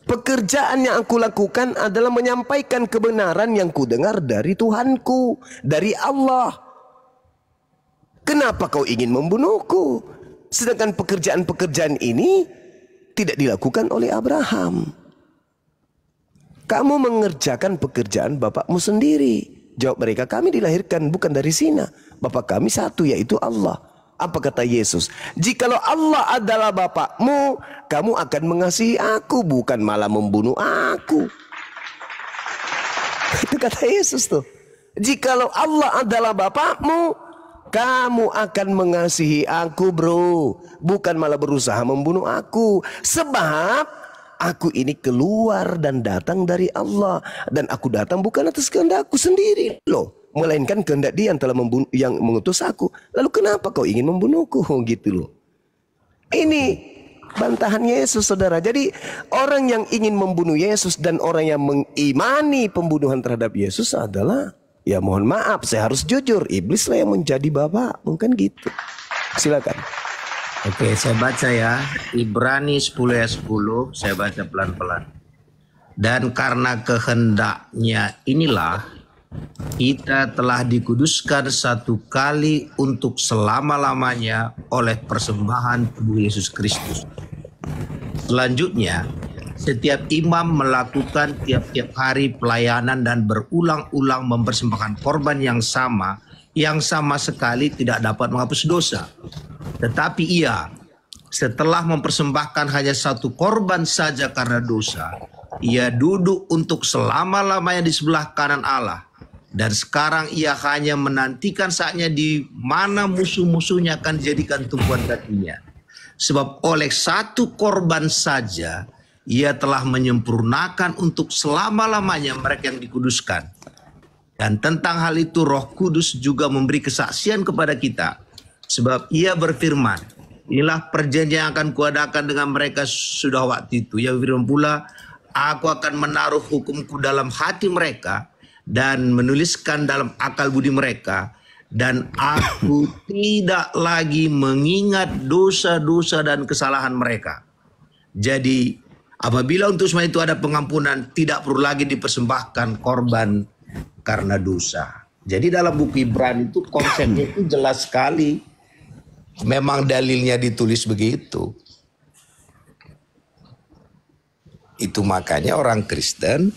Pekerjaan yang aku lakukan adalah menyampaikan kebenaran yang kudengar dari Tuhanku, dari Allah. Kenapa kau ingin membunuhku? Sedangkan pekerjaan-pekerjaan ini tidak dilakukan oleh Abraham. Kamu mengerjakan pekerjaan bapakmu sendiri. Jawab mereka, kami dilahirkan bukan dari zina. Bapak kami satu, yaitu Allah. Apa kata Yesus? Jikalau Allah adalah bapakmu, kamu akan mengasihi aku, bukan malah membunuh aku. kata Yesus tuh. Jikalau Allah adalah bapakmu, kamu akan mengasihi aku bro. Bukan malah berusaha membunuh aku. Sebab aku ini keluar dan datang dari Allah. Dan aku datang bukan atas kehendakku sendiri loh. Melainkan kehendak Dia yang telah yang mengutus aku. Lalu kenapa kau ingin membunuhku? Gitu loh. Ini bantahan Yesus, saudara. Jadi orang yang ingin membunuh Yesus dan orang yang mengimani pembunuhan terhadap Yesus adalah, ya mohon maaf, saya harus jujur, iblis lah yang menjadi bapak. Mungkin gitu. Silakan. Oke, saya baca ya. Ibrani 10 ayat 10, saya baca pelan-pelan. Dan karena kehendaknya inilah kita telah dikuduskan satu kali untuk selama-lamanya oleh persembahan tubuh Yesus Kristus. Selanjutnya, setiap imam melakukan tiap-tiap hari pelayanan dan berulang-ulang mempersembahkan korban yang sama sekali tidak dapat menghapus dosa. Tetapi ia, setelah mempersembahkan hanya satu korban saja karena dosa, ia duduk untuk selama-lamanya di sebelah kanan Allah. Dan sekarang ia hanya menantikan saatnya di mana musuh-musuhnya akan dijadikan tumpuan kakinya. Sebab oleh satu korban saja ia telah menyempurnakan untuk selama-lamanya mereka yang dikuduskan. Dan tentang hal itu Roh Kudus juga memberi kesaksian kepada kita. Sebab ia berfirman, inilah perjanjian yang akan kuadakan dengan mereka sudah waktu itu. Ia berfirman pula, aku akan menaruh hukumku dalam hati mereka dan menuliskan dalam akal budi mereka, dan aku tidak lagi mengingat dosa-dosa dan kesalahan mereka. Jadi apabila untuk semua itu ada pengampunan, tidak perlu lagi dipersembahkan korban karena dosa. Jadi dalam buku Ibrani itu konsepnya itu jelas sekali. Memang dalilnya ditulis begitu. Itu makanya orang Kristen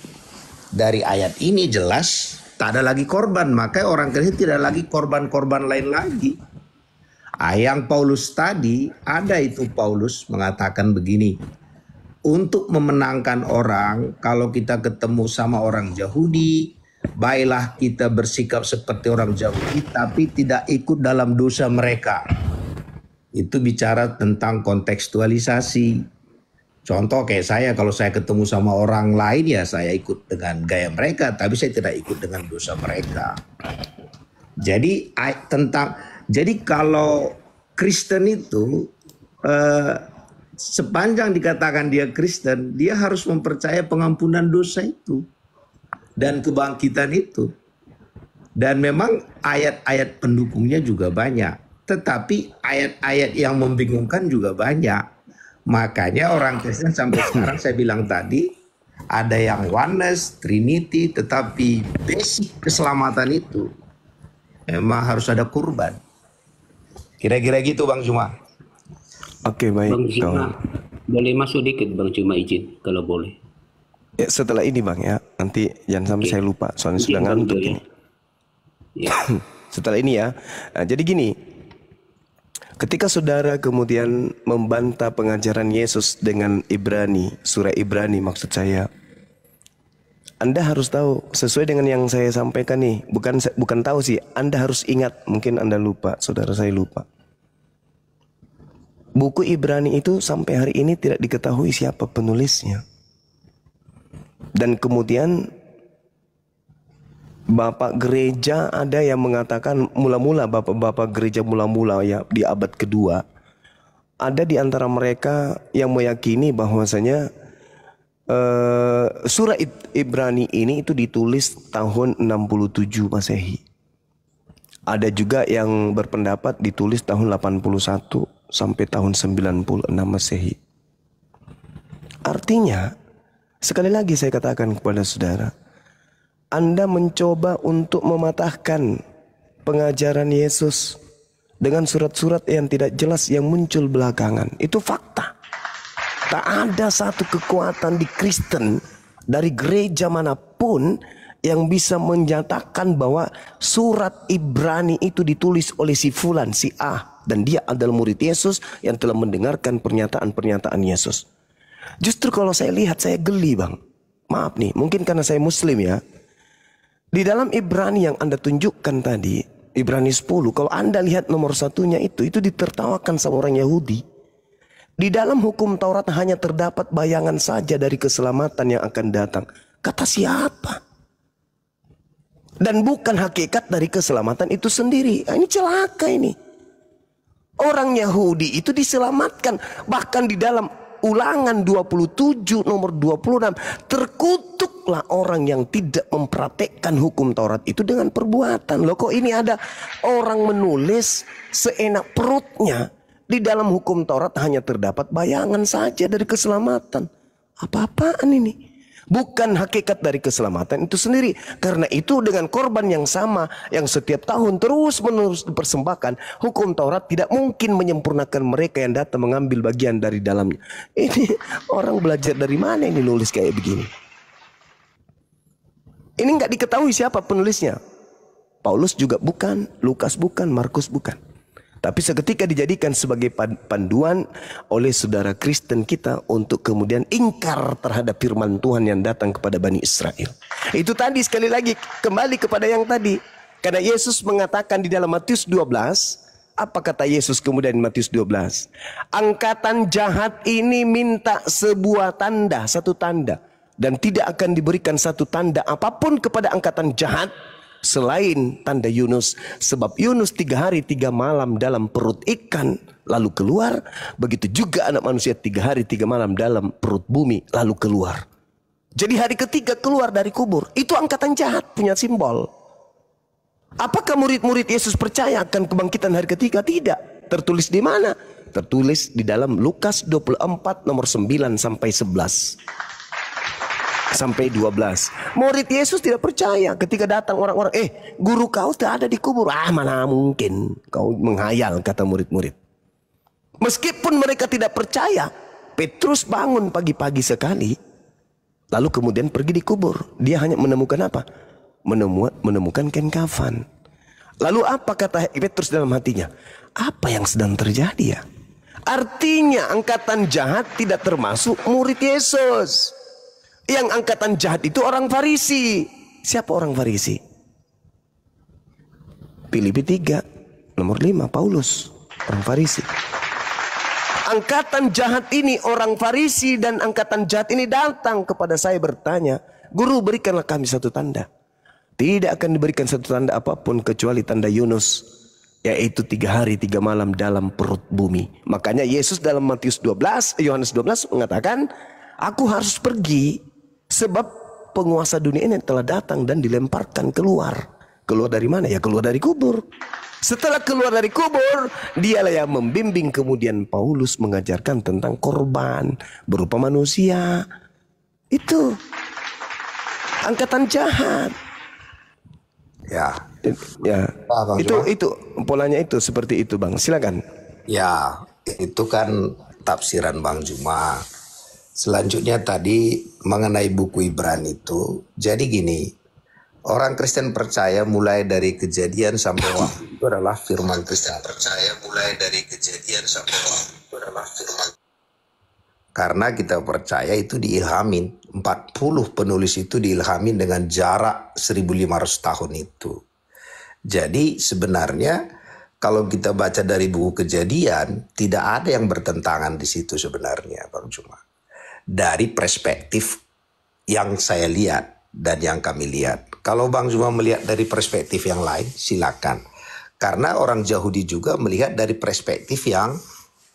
dari ayat ini jelas tak ada lagi korban. Makanya orang Kristen tidak lagi korban-korban lain lagi. Yang Paulus tadi, ada itu Paulus mengatakan begini. Untuk memenangkan orang, kalau kita ketemu sama orang Yahudi, baiklah kita bersikap seperti orang Yahudi, tapi tidak ikut dalam dosa mereka. Itu bicara tentang kontekstualisasi. Contoh kayak saya, kalau saya ketemu sama orang lain ya saya ikut dengan gaya mereka, tapi saya tidak ikut dengan dosa mereka. Jadi kalau Kristen itu sepanjang dikatakan dia Kristen, dia harus mempercaya pengampunan dosa itu dan kebangkitan itu. Dan memang ayat-ayat pendukungnya juga banyak. Tetapi ayat-ayat yang membingungkan juga banyak. Makanya orang Kristen sampai sekarang saya bilang tadi, ada yang oneness, Trinity, tetapi basic keselamatan itu memang harus ada kurban. Kira-kira gitu Bang Cuma. Oke, baik. Bang Cuma, boleh masuk dikit Bang Cuma, izin kalau boleh. Ya, setelah ini Bang ya, nanti jangan sampai saya lupa soalnya sudah ngantuk ini. Ya. Setelah ini ya, nah, jadi gini. Ketika saudara kemudian membantah pengajaran Yesus dengan Ibrani, surah Ibrani maksud saya, Anda harus tahu sesuai dengan yang saya sampaikan nih, bukan tahu sih, Anda harus ingat, mungkin Anda lupa, saudara saya lupa. Buku Ibrani itu sampai hari ini tidak diketahui siapa penulisnya. Dan kemudian Bapak gereja ada yang mengatakan mula-mula bapak-bapak gereja mula-mula ya di abad kedua, ada di antara mereka yang meyakini bahwasanya surah Ibrani ini itu ditulis tahun 67 Masehi. Ada juga yang berpendapat ditulis tahun 81 sampai tahun 96 Masehi. Artinya, sekali lagi saya katakan kepada saudara, Anda mencoba untuk mematahkan pengajaran Yesus dengan surat-surat yang tidak jelas yang muncul belakangan. Itu fakta. Tak ada satu kekuatan di Kristen dari gereja manapun yang bisa menyatakan bahwa surat Ibrani itu ditulis oleh si Fulan, si A, dan dia adalah murid Yesus yang telah mendengarkan pernyataan-pernyataan Yesus. Justru kalau saya lihat saya geli Bang. Maaf nih, mungkin karena saya Muslim ya. Di dalam Ibrani yang Anda tunjukkan tadi, Ibrani 10, kalau Anda lihat nomor satunya itu ditertawakan sama orang Yahudi. Di dalam hukum Taurat hanya terdapat bayangan saja dari keselamatan yang akan datang. Kata siapa? Dan bukan hakikat dari keselamatan itu sendiri. Ini celaka ini. Orang Yahudi itu diselamatkan. Bahkan di dalam Ulangan 27 nomor 26. Terkutuklah orang yang tidak mempraktekkan hukum Taurat itu dengan perbuatan. Loh, kok ini ada orang menulis seenak perutnya. Di dalam hukum Taurat hanya terdapat bayangan saja dari keselamatan. Apa-apaan ini? Bukan hakikat dari keselamatan itu sendiri. Karena itu dengan korban yang sama, yang setiap tahun terus menerus dipersembahkan, hukum Taurat tidak mungkin menyempurnakan mereka yang datang mengambil bagian dari dalamnya. Ini orang belajar dari mana ini nulis kayak begini? Ini nggak diketahui siapa penulisnya. Paulus juga bukan, Lukas bukan, Markus bukan. Tapi seketika dijadikan sebagai panduan oleh saudara Kristen kita untuk kemudian ingkar terhadap firman Tuhan yang datang kepada Bani Israel. Itu tadi sekali lagi kembali kepada yang tadi. Karena Yesus mengatakan di dalam Matius 12, apa kata Yesus kemudian di Matius 12? Angkatan jahat ini minta sebuah tanda, satu tanda. Dan tidak akan diberikan satu tanda apapun kepada angkatan jahat selain tanda Yunus. Sebab Yunus 3 hari 3 malam dalam perut ikan lalu keluar. Begitu juga anak manusia 3 hari 3 malam dalam perut bumi lalu keluar. Jadi hari ketiga keluar dari kubur. Itu angkatan jahat punya simbol. Apakah murid-murid Yesus percaya akan kebangkitan hari ketiga? Tidak. Tertulis di mana? Tertulis di dalam Lukas 24 nomor 9 sampai 11. Sampai 12. Murid Yesus tidak percaya ketika datang orang-orang, guru kau tak ada di kubur. Mana mungkin, kau menghayal, kata murid-murid. Meskipun mereka tidak percaya, Petrus bangun pagi-pagi sekali, lalu kemudian pergi di kubur. Dia hanya menemukan apa? Menemukan kain kafan. Lalu apa kata Petrus dalam hatinya? Apa yang sedang terjadi ya? Artinya angkatan jahat tidak termasuk murid Yesus. Yang angkatan jahat itu orang Farisi. Siapa orang Farisi? Filipi 3 nomor 5, Paulus, orang Farisi. Angkatan jahat ini orang Farisi, dan angkatan jahat ini datang kepada saya bertanya, guru berikanlah kami satu tanda. Tidak akan diberikan satu tanda apapun kecuali tanda Yunus, yaitu 3 hari 3 malam dalam perut bumi. Makanya Yesus dalam Yohanes 12 mengatakan, aku harus pergi sebab penguasa dunia ini telah datang dan dilemparkan keluar. Keluar dari mana? Ya keluar dari kubur. Setelah keluar dari kubur, dialah yang membimbing kemudian Paulus mengajarkan tentang korban berupa manusia. Itu angkatan jahat. Ya. Ya. Bang Itu polanya itu seperti itu, Bang. Silakan. Ya, itu kan tafsiran Bang Juma. Selanjutnya tadi mengenai buku Ibrani itu. Jadi gini, orang Kristen percaya mulai dari Kejadian sampai Wahyu itu adalah firman Tuhan. Karena kita percaya itu diilhamin. 40 penulis itu diilhamin dengan jarak 1500 tahun itu. Jadi sebenarnya kalau kita baca dari buku Kejadian, tidak ada yang bertentangan di situ sebenarnya, Bang Juma. Dari perspektif yang saya lihat dan yang kami lihat. Kalau Bang Juma melihat dari perspektif yang lain, silakan. Karena orang Yahudi juga melihat dari perspektif yang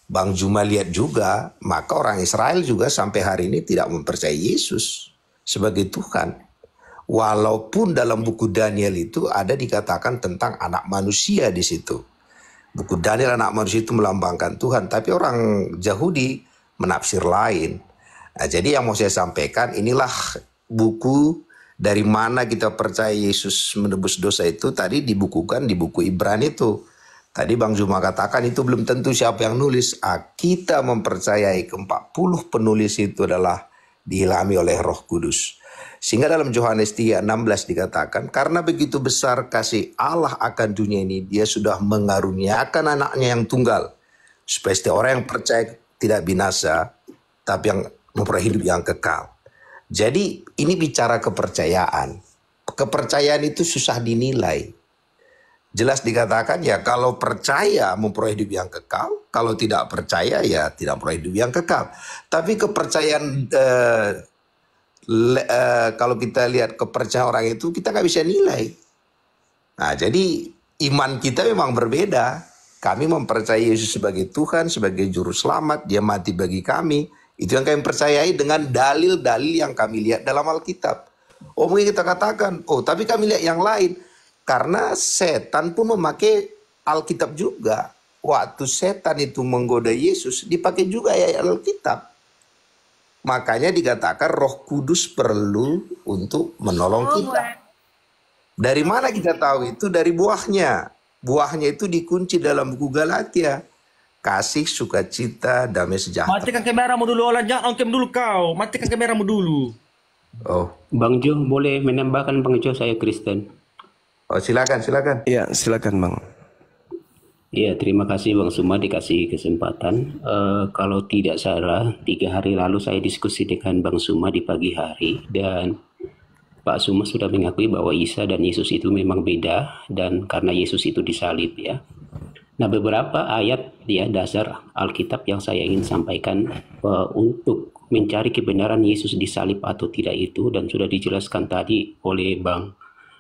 Bang Juma lihat juga, maka orang Israel juga sampai hari ini tidak mempercayai Yesus sebagai Tuhan. Walaupun dalam buku Daniel itu ada dikatakan tentang anak manusia di situ. Buku Daniel anak manusia itu melambangkan Tuhan, tapi orang Yahudi menafsir lain. Nah, jadi yang mau saya sampaikan, inilah buku dari mana kita percaya Yesus menebus dosa itu tadi dibukukan di buku Ibrani itu. Tadi Bang Zuma katakan itu belum tentu siapa yang nulis. Kita mempercayai ke-40 penulis itu adalah diilhami oleh Roh Kudus. Sehingga dalam Yohanes 3:16 dikatakan, karena begitu besar kasih Allah akan dunia ini, dia sudah mengaruniakan anaknya yang tunggal, supaya setiap orang yang percaya tidak binasa, tapi yang memperoleh hidup yang kekal. Jadi ini bicara kepercayaan. kepercayaan itu susah dinilai. Jelas dikatakan ya kalau percaya memperoleh hidup yang kekal, kalau tidak percaya ya tidak memperoleh hidup yang kekal. Tapi kepercayaan kalau kita lihat kepercayaan orang itu kita nggak bisa nilai. Nah jadi iman kita memang berbeda. Kami mempercayai Yesus sebagai Tuhan, sebagai Juru Selamat, Dia mati bagi kami. Itu yang kami percayai dengan dalil-dalil yang kami lihat dalam Alkitab. Oh mungkin kita katakan, oh tapi kami lihat yang lain. Karena setan pun memakai Alkitab juga. Waktu setan itu menggoda Yesus, dipakai juga ayat Alkitab. Makanya dikatakan Roh Kudus perlu untuk menolong kita. Dari mana kita tahu itu? Dari buahnya. Buahnya itu dikunci dalam buku Galatia. Kasih, sukacita, damai sejahtera. Matikan kameramu dulu, Olan. Jangan on cam dulu kau. Matikan kameramu dulu. Oh, Bang Jo, boleh menambahkan Bang Jo, saya Kristen. oh silakan. Ya, silakan Bang. Iya, terima kasih Bang Suma dikasih kesempatan. Kalau tidak salah, 3 hari lalu saya diskusi dengan Bang Suma di pagi hari. Dan Pak Suma sudah mengakui bahwa Isa dan Yesus itu memang beda. Dan karena Yesus itu disalib ya. Nah beberapa ayat ya dasar Alkitab yang saya ingin sampaikan untuk mencari kebenaran Yesus disalib atau tidak itu. Dan sudah dijelaskan tadi oleh Bang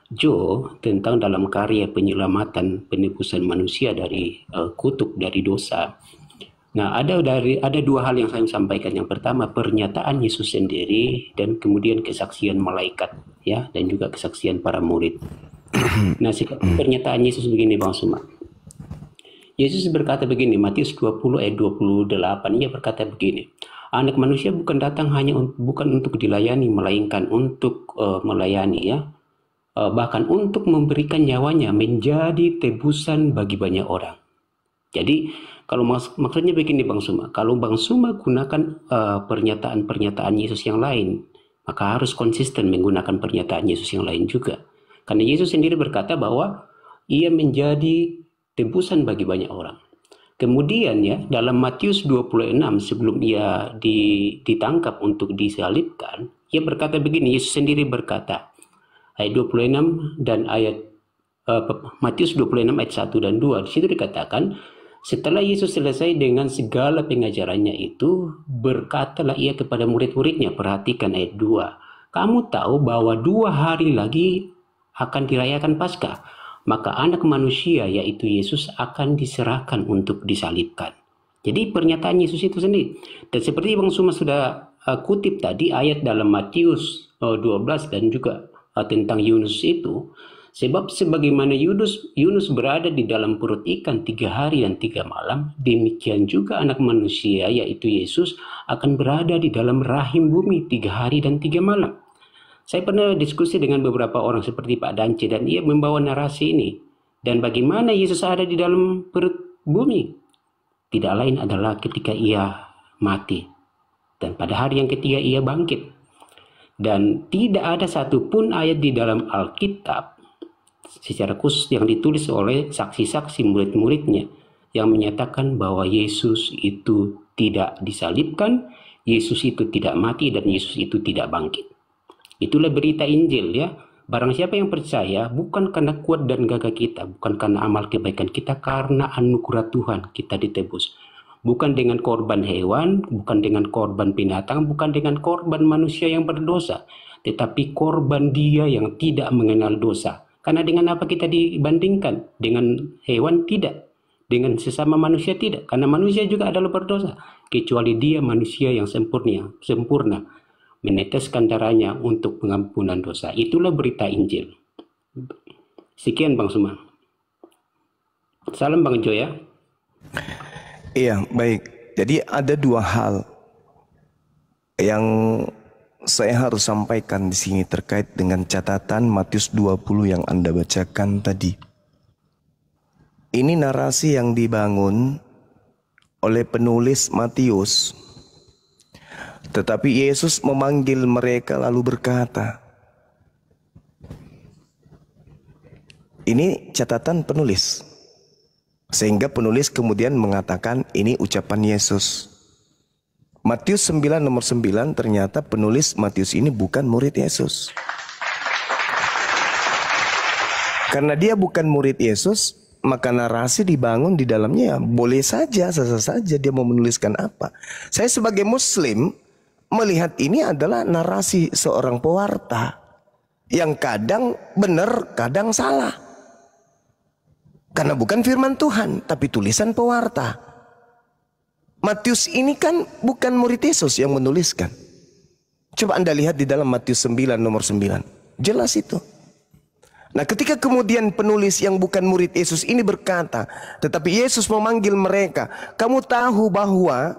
Jo tentang dalam karya penyelamatan penebusan manusia dari kutuk dari dosa. Nah, ada 2 hal yang saya sampaikan. Yang pertama pernyataan Yesus sendiri dan kemudian kesaksian malaikat ya dan juga kesaksian para murid. Nah, pernyataan Yesus begini Bang Suma. Yesus berkata begini, Matius 20 ayat 28, Ia berkata begini, Anak manusia bukan datang bukan untuk dilayani melainkan untuk melayani ya. Bahkan untuk memberikan nyawanya menjadi tebusan bagi banyak orang. Jadi kalau maksudnya begini Bang Suma, kalau Bang Suma gunakan pernyataan-pernyataan Yesus yang lain, maka harus konsisten menggunakan pernyataan Yesus yang lain juga. Karena Yesus sendiri berkata bahwa Ia menjadi tebusan bagi banyak orang. Kemudian ya dalam Matius 26 sebelum Ia ditangkap untuk disalibkan, Ia berkata begini, Yesus sendiri berkata, ayat 26 dan ayat Matius 26 ayat 1 dan 2. Di situ dikatakan, setelah Yesus selesai dengan segala pengajarannya itu, berkatalah Ia kepada murid-muridnya, perhatikan ayat 2. Kamu tahu bahwa 2 hari lagi akan dirayakan Paskah, maka anak manusia yaitu Yesus akan diserahkan untuk disalibkan. Jadi pernyataan Yesus itu sendiri. Dan seperti Bang Suma sudah kutip tadi ayat dalam Matius 12 dan juga tentang Yunus itu, sebab sebagaimana Yunus berada di dalam perut ikan 3 hari dan 3 malam, demikian juga anak manusia yaitu Yesus akan berada di dalam rahim bumi 3 hari dan 3 malam. Saya pernah diskusi dengan beberapa orang seperti Pak Dance dan ia membawa narasi ini. Dan bagaimana Yesus ada di dalam perut bumi? Tidak lain adalah ketika Ia mati. Dan pada hari yang ketiga Ia bangkit. Dan tidak ada satupun ayat di dalam Alkitab secara khusus yang ditulis oleh saksi-saksi murid-muridnya yang menyatakan bahwa Yesus itu tidak disalibkan, Yesus itu tidak mati, dan Yesus itu tidak bangkit. Itulah berita Injil ya. Barang siapa yang percaya bukan karena kuat dan gagah kita, bukan karena amal kebaikan kita, karena anugerah Tuhan kita ditebus. Bukan dengan korban hewan, bukan dengan korban binatang, bukan dengan korban manusia yang berdosa, tetapi korban Dia yang tidak mengenal dosa. Karena dengan apa kita dibandingkan? Dengan hewan tidak, dengan sesama manusia tidak, karena manusia juga adalah berdosa, kecuali Dia manusia yang sempurna, meneteskan darahnya untuk pengampunan dosa. Itulah berita Injil. Sekian Bang Suma. Salam Bang Jo ya. Iya, baik. Jadi ada 2 hal yang saya harus sampaikan di sini terkait dengan catatan Matius 20 yang Anda bacakan tadi. Ini narasi yang dibangun oleh penulis Matius. Tetapi Yesus memanggil mereka lalu berkata, ini catatan penulis. Sehingga penulis kemudian mengatakan ini ucapan Yesus. Matius 9 nomor 9 ternyata penulis Matius ini bukan murid Yesus. Karena dia bukan murid Yesus, maka narasi dibangun di dalamnya ya boleh saja, sah-sah saja dia mau menuliskan apa. Saya sebagai Muslim melihat ini adalah narasi seorang pewarta yang kadang benar, kadang salah. Karena bukan firman Tuhan, tapi tulisan pewarta. Matius ini kan bukan murid Yesus yang menuliskan. Coba Anda lihat di dalam Matius 9 nomor 9. Jelas itu. Nah, ketika kemudian penulis yang bukan murid Yesus ini berkata, tetapi Yesus memanggil mereka, kamu tahu bahwa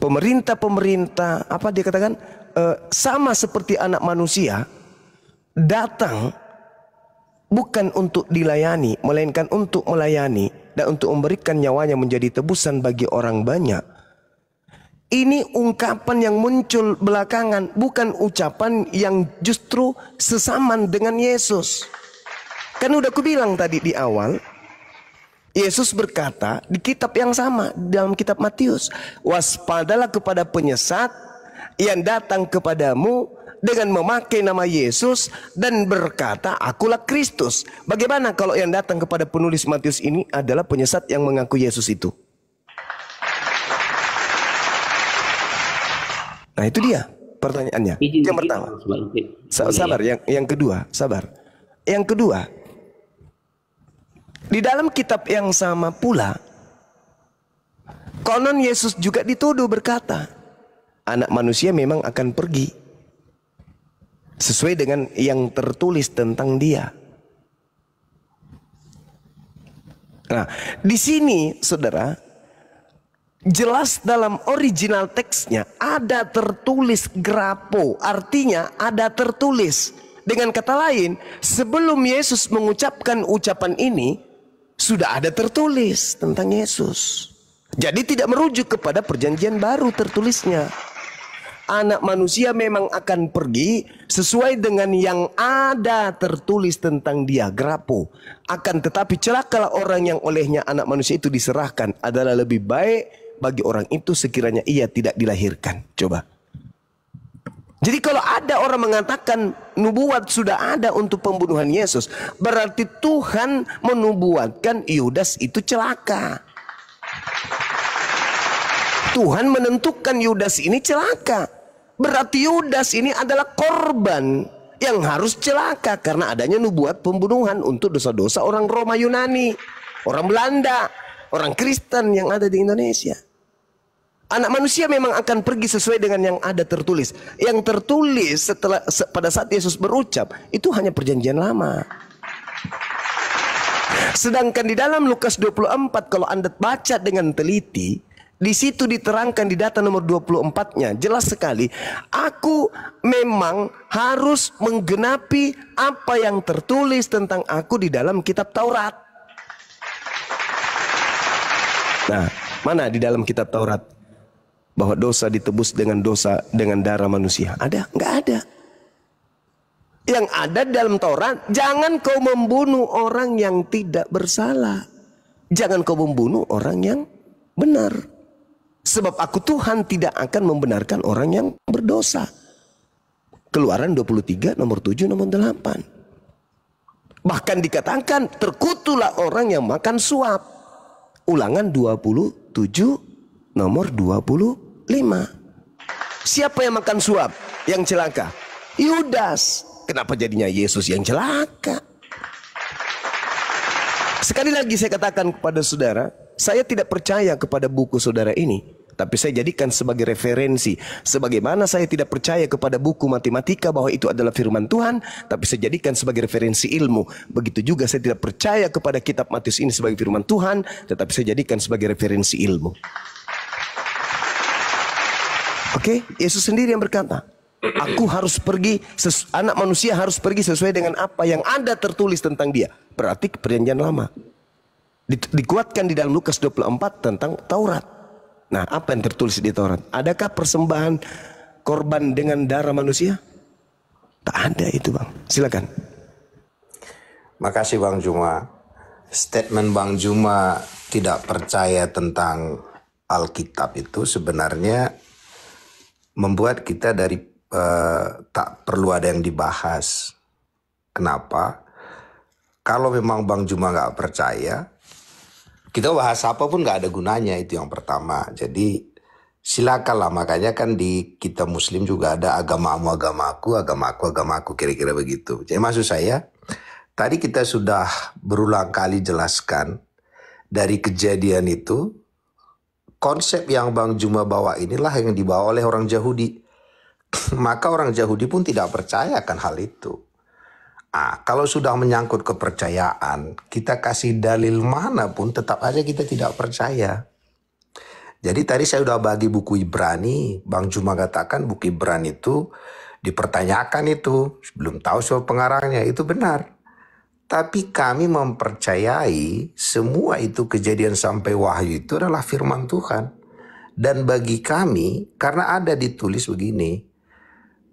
pemerintah-pemerintah, apa dia katakan, sama seperti anak manusia, datang bukan untuk dilayani, melainkan untuk melayani dan untuk memberikan nyawanya menjadi tebusan bagi orang banyak. Ini ungkapan yang muncul belakangan, bukan ucapan yang justru sesaman dengan Yesus. Kan udah aku bilang tadi di awal, Yesus berkata di kitab yang sama, dalam kitab Matius, waspadalah kepada penyesat yang datang kepadamu dengan memakai nama Yesus dan berkata, akulah Kristus. Bagaimana kalau yang datang kepada penulis Matius ini adalah penyesat yang mengaku Yesus itu? Nah, itu dia pertanyaannya. Yang pertama. Sabar, yang kedua, sabar. Yang kedua, di dalam kitab yang sama pula, konon Yesus juga dituduh berkata, anak manusia memang akan pergi sesuai dengan yang tertulis tentang dia. Nah, di sini saudara, jelas dalam original teksnya ada tertulis grapo, artinya ada tertulis. Dengan kata lain, sebelum Yesus mengucapkan ucapan ini, sudah ada tertulis tentang Yesus. Jadi tidak merujuk kepada perjanjian baru tertulisnya. Anak manusia memang akan pergi sesuai dengan yang ada tertulis tentang dia, grapo. Akan tetapi celakalah orang yang olehnya anak manusia itu diserahkan, adalah lebih baik bagi orang itu sekiranya ia tidak dilahirkan. Coba. Jadi kalau ada orang mengatakan nubuat sudah ada untuk pembunuhan Yesus, berarti Tuhan menubuatkan Yudas itu celaka. Tuhan menentukan Yudas ini celaka. Berarti Yudas ini adalah korban yang harus celaka karena adanya nubuat pembunuhan untuk dosa-dosa orang Roma, Yunani, orang Belanda, orang Kristen yang ada di Indonesia. Anak manusia memang akan pergi sesuai dengan yang ada tertulis. Yang tertulis pada saat Yesus berucap itu hanya perjanjian lama. Sedangkan di dalam Lukas 24 kalau Anda baca dengan teliti, di situ diterangkan di data nomor 24-nya jelas sekali, aku memang harus menggenapi apa yang tertulis tentang aku di dalam kitab Taurat. Nah, mana di dalam kitab Taurat bahwa dosa ditebus dengan dosa dengan darah manusia? Ada? Enggak ada. Yang ada dalam Taurat, jangan kau membunuh orang yang tidak bersalah. Jangan kau membunuh orang yang benar. Sebab aku Tuhan tidak akan membenarkan orang yang berdosa. Keluaran 23 nomor 7 nomor 8. Bahkan dikatakan terkutulah orang yang makan suap. Ulangan 27 nomor 25. Siapa yang makan suap yang celaka? Yudas. Kenapa jadinya Yesus yang celaka? Sekali lagi saya katakan kepada saudara, saya tidak percaya kepada buku saudara ini, tapi saya jadikan sebagai referensi. Sebagaimana saya tidak percaya kepada buku matematika bahwa itu adalah firman Tuhan, tapi saya jadikan sebagai referensi ilmu. Begitu juga saya tidak percaya kepada kitab Matius ini sebagai firman Tuhan, tetapi saya jadikan sebagai referensi ilmu. Oke, Yesus sendiri yang berkata, aku harus pergi, anak manusia harus pergi sesuai dengan apa yang ada tertulis tentang dia. Berarti perjanjian lama. Dikuatkan di dalam Lukas 24 tentang Taurat. Nah, apa yang tertulis di Taurat? Adakah persembahan korban dengan darah manusia? Tak ada itu, Bang. Silakan. Makasih Bang Juma. Statement Bang Juma tidak percaya tentang Alkitab itu sebenarnya membuat kita dari tak perlu ada yang dibahas. Kenapa? Kalau memang Bang Juma nggak percaya, kita bahas apapun nggak ada gunanya, itu yang pertama. Jadi silakanlah, makanya kan di kita Muslim juga ada agamamu agamaku, agamaku, kira-kira begitu. Jadi maksud saya, tadi kita sudah berulang kali jelaskan dari kejadian itu, konsep yang Bang Juma bawa inilah yang dibawa oleh orang Yahudi. Maka orang Yahudi pun tidak percaya akan hal itu. Kalau sudah menyangkut kepercayaan, kita kasih dalil manapun tetap aja kita tidak percaya. Jadi tadi saya sudah bagi buku Ibrani, Bang Juma katakan buku Ibrani itu dipertanyakan itu, belum tahu siapa pengarangnya, itu benar. Tapi kami mempercayai semua itu kejadian sampai wahyu itu adalah firman Tuhan. Dan bagi kami, karena ada ditulis begini,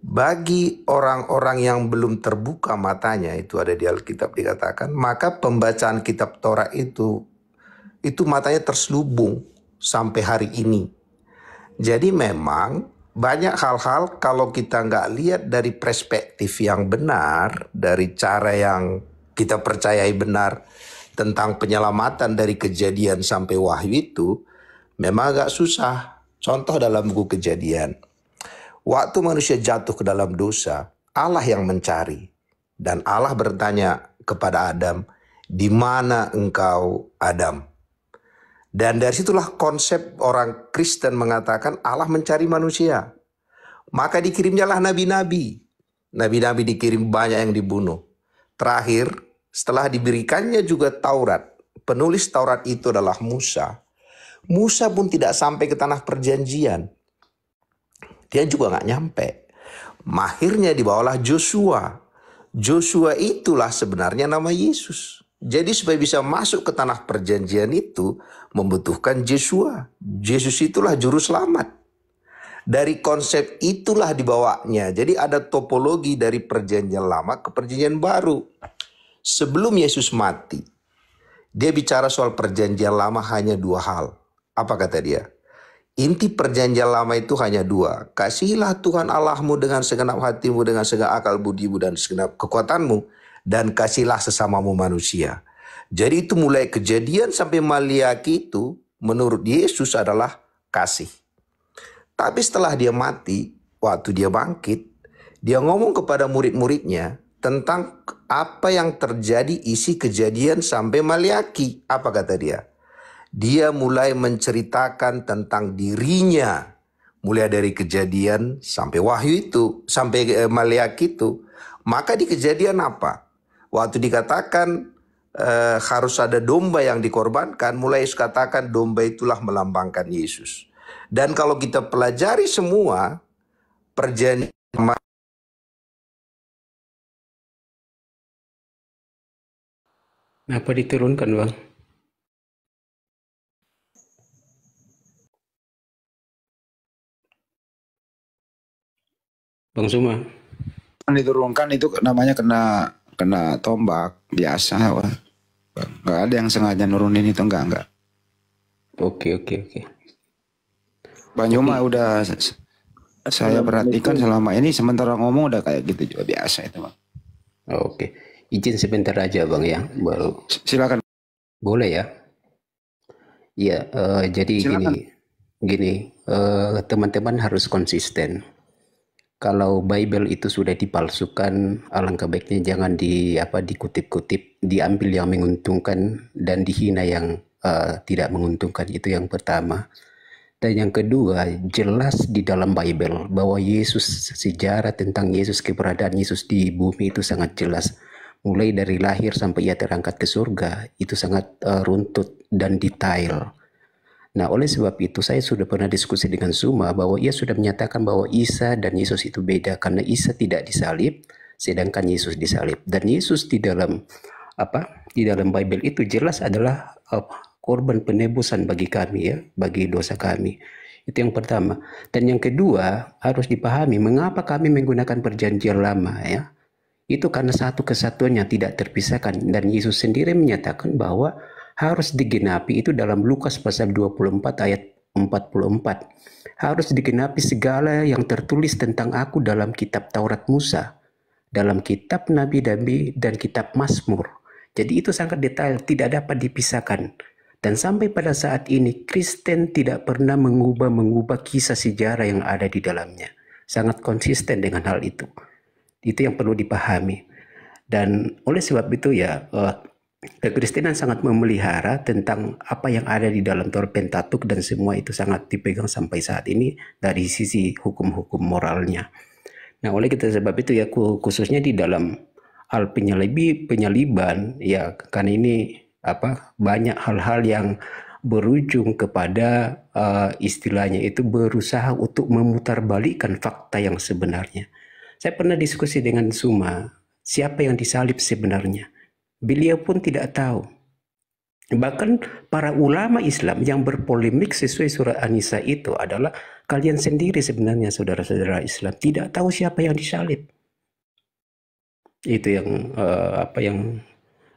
bagi orang-orang yang belum terbuka matanya, itu ada di Alkitab dikatakan, maka pembacaan kitab Taurat itu matanya terselubung sampai hari ini. Jadi memang banyak hal-hal kalau kita nggak lihat dari perspektif yang benar, dari cara yang kita percayai benar tentang penyelamatan dari kejadian sampai wahyu itu, memang agak susah. Contoh dalam buku Kejadian. Waktu manusia jatuh ke dalam dosa, Allah yang mencari. Dan Allah bertanya kepada Adam, di mana engkau Adam? Dan dari situlah konsep orang Kristen mengatakan Allah mencari manusia. Maka dikirimnyalah nabi-nabi. Nabi-nabi dikirim, banyak yang dibunuh. Terakhir, setelah diberikannya juga Taurat, penulis Taurat itu adalah Musa. Musa pun tidak sampai ke tanah perjanjian. Dia juga nggak nyampe. Akhirnya dibawalah Joshua. Joshua itulah sebenarnya nama Yesus. Jadi supaya bisa masuk ke tanah perjanjian itu membutuhkan Joshua. Yesus itulah juru selamat. Dari konsep itulah dibawanya. Jadi ada topologi dari perjanjian lama ke perjanjian baru. Sebelum Yesus mati, dia bicara soal perjanjian lama hanya 2 hal. Apa kata dia? Inti perjanjian lama itu hanya 2. Kasihilah Tuhan Allahmu dengan segenap hatimu, dengan segenap akal budimu, dan segenap kekuatanmu. Dan kasihilah sesamamu manusia. Jadi itu mulai Kejadian sampai Maliaki itu menurut Yesus adalah kasih. Tapi setelah dia mati, waktu dia bangkit, dia ngomong kepada murid-muridnya tentang apa yang terjadi isi Kejadian sampai Maliaki. Apa kata dia? Dia mulai menceritakan tentang dirinya. Mulai dari Kejadian sampai wahyu itu, sampai Maliaki itu. Maka di Kejadian apa? Waktu dikatakan harus ada domba yang dikorbankan, mulai Yesus katakan domba itulah melambangkan Yesus. Dan kalau kita pelajari semua perjanjian. Apa diturunkan, Bang? Bang Suma. Diturunkan itu namanya kena tombak biasa, wah. Nggak ada yang sengaja nurunin itu, enggak. Oke. Bang Juma udah saya perhatikan selama ini, sementara ngomong udah kayak gitu juga biasa itu, Bang. Oke. Izin sebentar aja, Bang, ya. Baru. Silakan. Boleh ya? Iya, jadi Silakan. gini, teman-teman harus konsisten. Kalau Bible itu sudah dipalsukan, alangkah baiknya jangan dikutip-kutip, diambil yang menguntungkan dan dihina yang tidak menguntungkan. Itu yang pertama. Dan yang kedua, jelas di dalam Bible bahwa Yesus, sejarah tentang Yesus, keberadaan Yesus di bumi itu sangat jelas. Mulai dari lahir sampai ia terangkat ke surga, itu sangat runtut dan detail. Nah, oleh sebab itu saya sudah pernah diskusi dengan Suma bahwa ia sudah menyatakan bahwa Isa dan Yesus itu beda karena Isa tidak disalib sedangkan Yesus disalib. Dan Yesus di dalam Bible itu jelas adalah korban penebusan bagi kami, ya, bagi dosa kami. Itu yang pertama. Dan yang kedua, harus dipahami mengapa kami menggunakan perjanjian lama, ya. Itu karena satu kesatuannya tidak terpisahkan, dan Yesus sendiri menyatakan bahwa harus digenapi itu dalam Lukas pasal 24 ayat 44. Harus digenapi segala yang tertulis tentang aku dalam kitab Taurat Musa, dalam kitab Nabi-Nabi dan kitab Mazmur. Jadi itu sangat detail, tidak dapat dipisahkan. Dan sampai pada saat ini Kristen tidak pernah mengubah kisah sejarah yang ada di dalamnya. Sangat konsisten dengan hal itu. Itu yang perlu dipahami. Dan oleh sebab itu ya, kekristenan sangat memelihara tentang apa yang ada di dalam Taurat Pentatuk, dan semua itu sangat dipegang sampai saat ini dari sisi hukum-hukum moralnya. Nah, oleh sebab itu ya, khususnya di dalam hal penyaliban ya, kan ini banyak hal-hal yang berujung kepada istilahnya itu berusaha untuk memutarbalikkan fakta yang sebenarnya. Saya pernah diskusi dengan Suma, siapa yang disalib sebenarnya? Beliau pun tidak tahu. Bahkan para ulama Islam yang berpolemik sesuai surat An-Nisa itu adalah kalian sendiri sebenarnya, saudara-saudara Islam, tidak tahu siapa yang disalib. Itu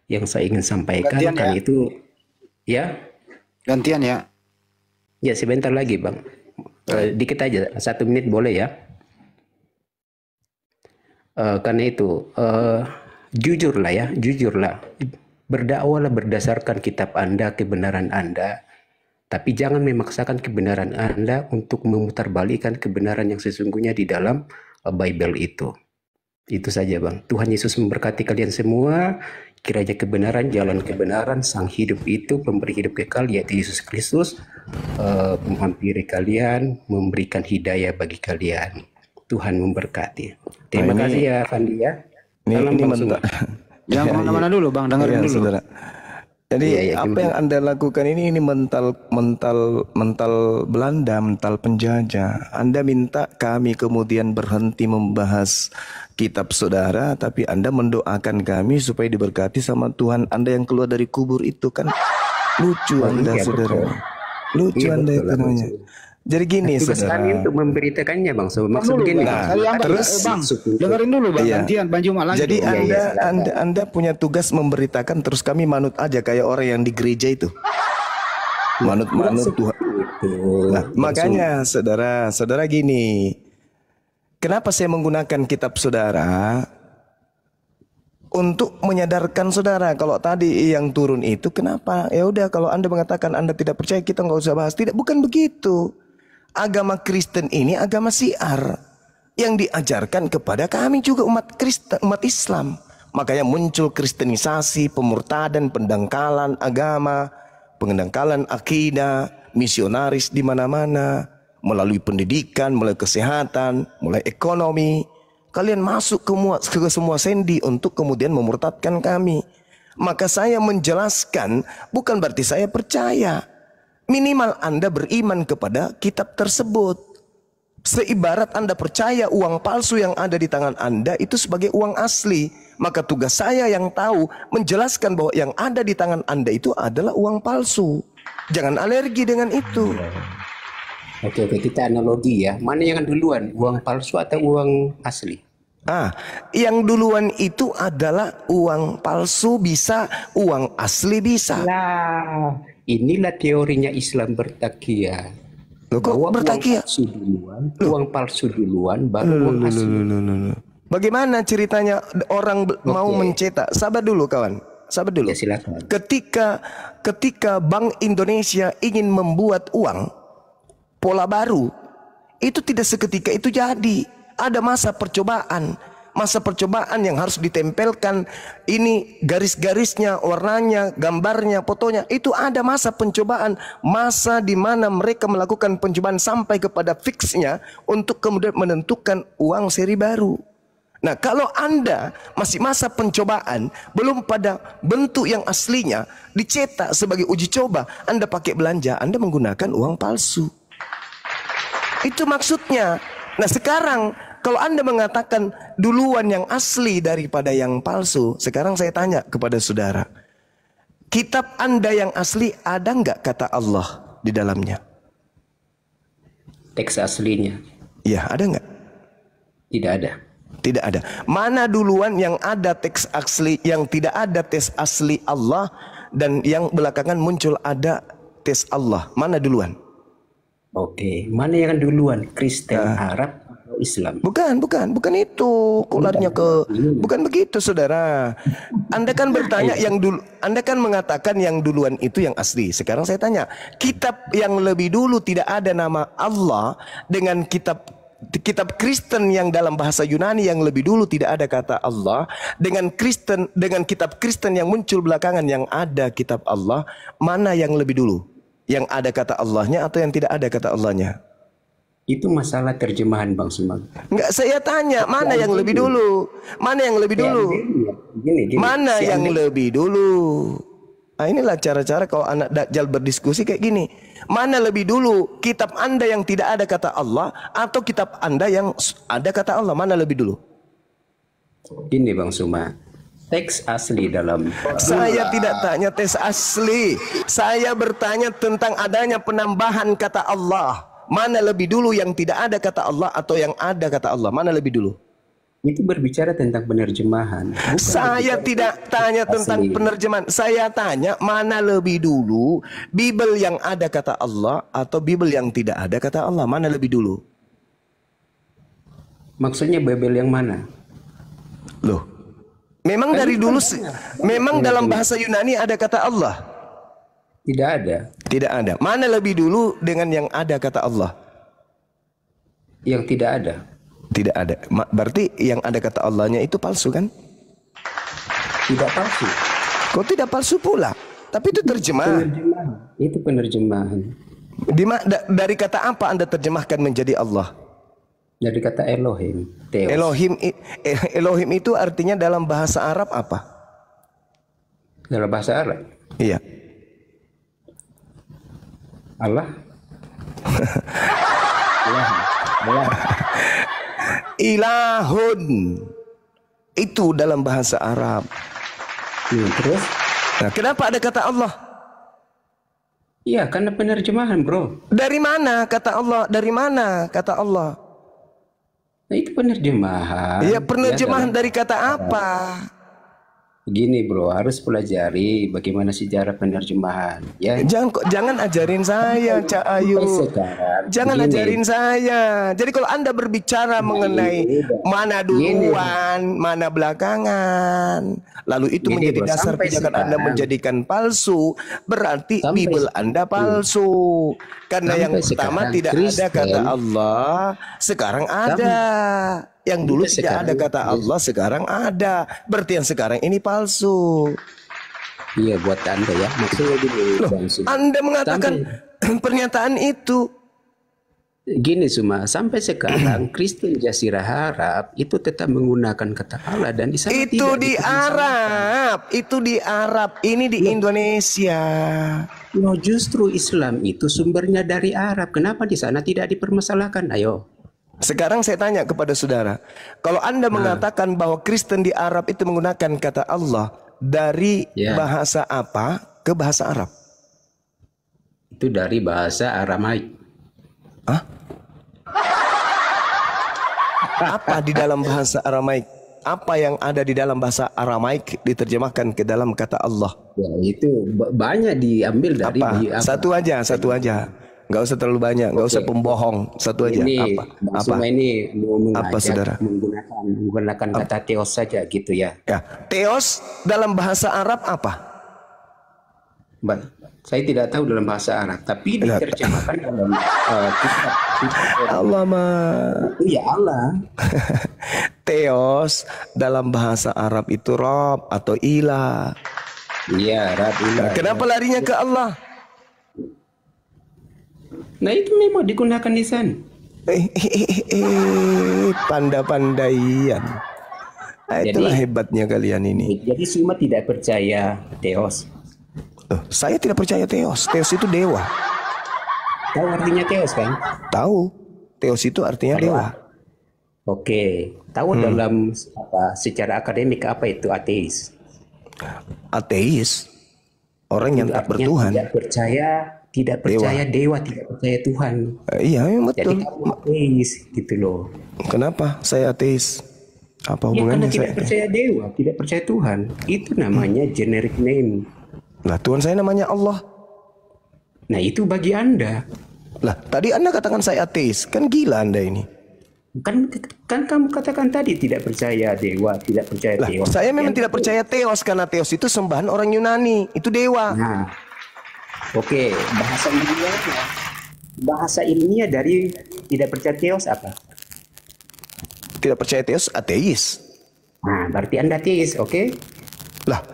yang saya ingin sampaikan. Gantian kan ya? Itu ya. Gantian ya. Ya, sebentar lagi Bang. Dikit aja, 1 menit boleh ya? Karena itu jujurlah, berdakwalah berdasarkan kitab Anda, kebenaran Anda, tapi jangan memaksakan kebenaran Anda untuk memutarbalikkan kebenaran yang sesungguhnya di dalam Bible itu. Itu saja Bang. Tuhan Yesus memberkati kalian semua. Kiranya kebenaran, jalan kebenaran, sang hidup itu, pemberi hidup kekal, yaitu Yesus Kristus, menghampiri kalian, memberikan hidayah bagi kalian. Tuhan memberkati. Terima kasih ya Fandi ya. Ini mentah. Jangan kemana-mana dulu Bang, dengerin dulu. Saudara. Jadi apa yang Anda lakukan ini mental Belanda, mental penjajah. Anda minta kami kemudian berhenti membahas kitab saudara, tapi Anda mendoakan kami supaya diberkati sama Tuhan Anda yang keluar dari kubur itu, kan lucu Anda saudara. Lucu Anda itu namanya. Jadi gini tugas saudara. kami untuk memberitakannya Bang. So, maksud begini. Bang, dengerin dulu Bang, gantian Bang Juma lagi. Jadi Anda punya tugas memberitakan, terus kami manut aja kayak orang yang di gereja itu. Manut Tuhan. Nah, makanya saudara gini. Kenapa saya menggunakan kitab saudara? Untuk menyadarkan saudara, kalau tadi yang turun itu kenapa? Ya udah, kalau Anda mengatakan Anda tidak percaya, kita nggak usah bahas. Tidak, bukan begitu. Agama Kristen ini agama syiar yang diajarkan kepada kami juga umat Kristen, umat Islam. Makanya muncul kristenisasi, pemurtadan, pendangkalan agama, pendangkalan akidah, misionaris di mana-mana, melalui pendidikan, melalui kesehatan, melalui ekonomi. Kalian masuk ke semua sendi untuk kemudian memurtadkan kami. Maka saya menjelaskan, bukan berarti saya percaya. Minimal Anda beriman kepada kitab tersebut. Seibarat Anda percaya uang palsu yang ada di tangan Anda itu sebagai uang asli. Maka tugas saya yang tahu menjelaskan bahwa yang ada di tangan Anda itu adalah uang palsu. Jangan alergi dengan itu. Oke, kita analogi ya. Mana yang duluan, uang palsu atau uang asli? Yang duluan itu adalah uang palsu bisa, uang asli bisa. Lah, inilah teorinya Islam bertakiyah. Loh, kok bertakiyah? Uang palsu duluan, baru uang asli. Bagaimana ceritanya orang mau mencetak? Sabar dulu kawan. Sabar dulu. Ya, silakan. Ketika Bank Indonesia ingin membuat uang pola baru, itu tidak seketika itu jadi. Ada masa percobaan. Masa percobaan yang harus ditempelkan ini garis-garisnya, warnanya, gambarnya, fotonya. Itu ada masa pencobaan. Masa di mana mereka melakukan pencobaan sampai kepada fixnya untuk kemudian menentukan uang seri baru. Nah, kalau Anda masih masa pencobaan, belum pada bentuk yang aslinya, dicetak sebagai uji coba, Anda pakai belanja, Anda menggunakan uang palsu. Itu maksudnya. Nah, sekarang kalau Anda mengatakan duluan yang asli daripada yang palsu, sekarang saya tanya kepada saudara, kitab Anda yang asli ada nggak kata Allah di dalamnya? Teks aslinya? Ya, ada nggak? Tidak ada. Tidak ada. Mana duluan yang ada teks asli, yang tidak ada teks asli Allah, dan yang belakangan muncul ada teks Allah? Mana duluan? Oke, mana yang duluan? Kristen, Arab, atau Islam? Bukan itu. Kok larinya ke bukan begitu, saudara. Anda kan bertanya yang dulu, Anda kan mengatakan yang duluan itu yang asli. Sekarang saya tanya, kitab yang lebih dulu tidak ada nama Allah dengan kitab Kristen yang dalam bahasa Yunani yang lebih dulu tidak ada kata Allah dengan kitab Kristen yang muncul belakangan yang ada kitab Allah, mana yang lebih dulu? Yang ada kata Allahnya atau yang tidak ada kata Allahnya? Itu masalah terjemahan Bang Sumang. Enggak, saya tanya mana yang lebih dulu? Mana yang lebih dulu? Gini, Mana yang lebih dulu? Nah, inilah cara-cara kalau anak Dajjal berdiskusi kayak gini. Mana lebih dulu? Kitab Anda yang tidak ada kata Allah atau kitab Anda yang ada kata Allah? Mana lebih dulu? Gini Bang Suma, teks asli dalam Saya tidak tanya teks asli. Saya bertanya tentang adanya penambahan kata Allah. Mana lebih dulu yang tidak ada kata Allah atau yang ada kata Allah? Mana lebih dulu? itu berbicara tentang penerjemahan. Saya tidak tanya tentang penerjemahan. Saya tanya mana lebih dulu, Bible yang ada kata Allah atau Bible yang tidak ada kata Allah? Mana lebih dulu? Maksudnya Bible yang mana? Loh, memang dari dulu, memang dalam bahasa Yunani ada kata Allah? Tidak ada. Tidak ada. Mana lebih dulu dengan yang ada kata Allah? Yang tidak ada. Tidak ada. Berarti yang ada kata Allahnya itu palsu kan? Tidak palsu. Kok tidak palsu pula? Tapi itu terjemah. Itu penerjemahan. Dari kata apa Anda terjemahkan menjadi Allah? Dari kata Elohim. Theos. Elohim itu artinya dalam bahasa Arab apa? Dalam bahasa Arab? Iya. Allah. Allah. Ilahun itu dalam bahasa Arab. Terus? Nah, kenapa ada kata Allah? Iya, karena penerjemahan, bro. Dari mana kata Allah? Dari mana kata Allah? Nah, itu penerjemahan. Iya, penerjemahan ya, dari kata apa? Begini, bro, harus pelajari bagaimana sejarah penerjemahan. Ya. Jangan ajarin saya, Cak Ayu. Jangan ajarin saya. Jadi kalau Anda berbicara mengenai mana duluan, mana belakangan, lalu itu menjadi dasar pijakan Anda menjadikan palsu, berarti Bible Anda palsu. Karena yang pertama tidak ada kata Allah, sekarang ada. Yang dulu tidak ada kata Allah, sekarang ada. Berarti yang sekarang ini palsu. Iya, buat Anda ya. Maksudnya gini, loh, Anda mengatakan pernyataan itu. Gini Suma, sampai sekarang Kristen Jazirah Arab itu tetap menggunakan kata Allah dan di sana itu di Arab, itu di Arab, ini di Indonesia. Loh, justru Islam itu sumbernya dari Arab. Kenapa di sana tidak dipermasalahkan? Ayo. Sekarang saya tanya kepada saudara, kalau Anda mengatakan bahwa Kristen di Arab itu menggunakan kata Allah dari bahasa apa ke bahasa Arab? Itu dari bahasa Aramaik. Hah? Apa di dalam bahasa Aramaik? Apa yang ada di dalam bahasa Aramaik diterjemahkan ke dalam kata Allah? Ya, itu banyak diambil dari apa? Satu aja. Nggak usah terlalu banyak, nggak usah pembohong. Satu aja. Ini, apa? Ini mau apa, saudara? Menggunakan kata theos saja gitu ya. Ya, theos dalam bahasa Arab apa? Saya tidak tahu dalam bahasa Arab, tapi diterjemahkan dalam kitab. Allah Ya Allah. Theos dalam bahasa Arab itu Rob atau Ilah. Iya, Rob Ilah. Kenapa larinya ke Allah? Nah, itu memang digunakan di sana. Pandai-pandaian. Itulah hebatnya kalian ini. Jadi semua tidak percaya Theos. Saya tidak percaya Theos. Theos itu dewa. Tahu artinya Theos kan? Tahu. Theos itu artinya dewa. Oke. Tahu dalam secara akademik apa itu ateis? Ateis. Orang yang tak bertuhan. Tidak percaya dewa, tidak percaya Tuhan. Iya, betul. Jadi kamu ateis gitu loh. Kenapa saya ateis? Apa hubungannya karena tidak percaya dewa, tidak percaya Tuhan. Itu namanya generic name. Lah, Tuhan saya namanya Allah. Nah, itu bagi Anda. Lah, tadi Anda katakan saya ateis. Kan gila Anda ini. Kan kamu katakan tadi tidak percaya dewa, tidak percaya Lah, teos. saya memang tidak percaya teos karena teos itu sembahan orang Yunani. Itu dewa. Nah, oke, bahasa ilmiah dari tidak percaya teos apa? Tidak percaya teos, ateis. Nah, berarti Anda teis, oke? Lah,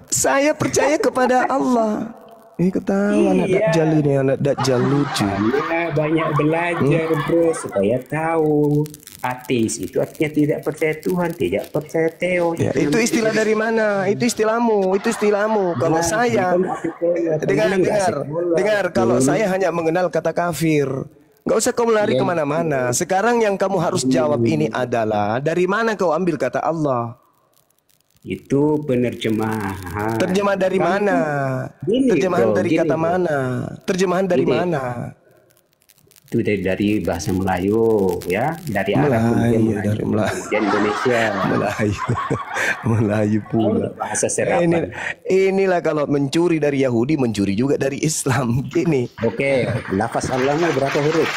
saya percaya kepada Allah. Ini ketahuan anak Dajjal ini, anak Dajjal lucu. Anda banyak belajar bro supaya tahu ateis itu artinya tidak percaya Tuhan, tidak percaya teos. Ya, itu istilah dari mana? Itu istilahmu, itu istilahmu. Kalau saya dengar, kalau saya hanya mengenal kata kafir. Nggak usah kau lari kemana-mana. Sekarang yang kamu harus jawab ini adalah dari mana kau ambil kata Allah? Itu penerjemahan. Terjemahan dari mana? Terjemahan dari kata mana? Terjemahan dari mana? Itu dari bahasa Melayu, ya, dari Arab, Melayu, dari Melayu, Indonesia, Melayu pula. Bahasa serapan. Inilah kalau mencuri dari Yahudi, mencuri juga dari Islam. Gini. Oke, lafaz Allahnya berapa huruf?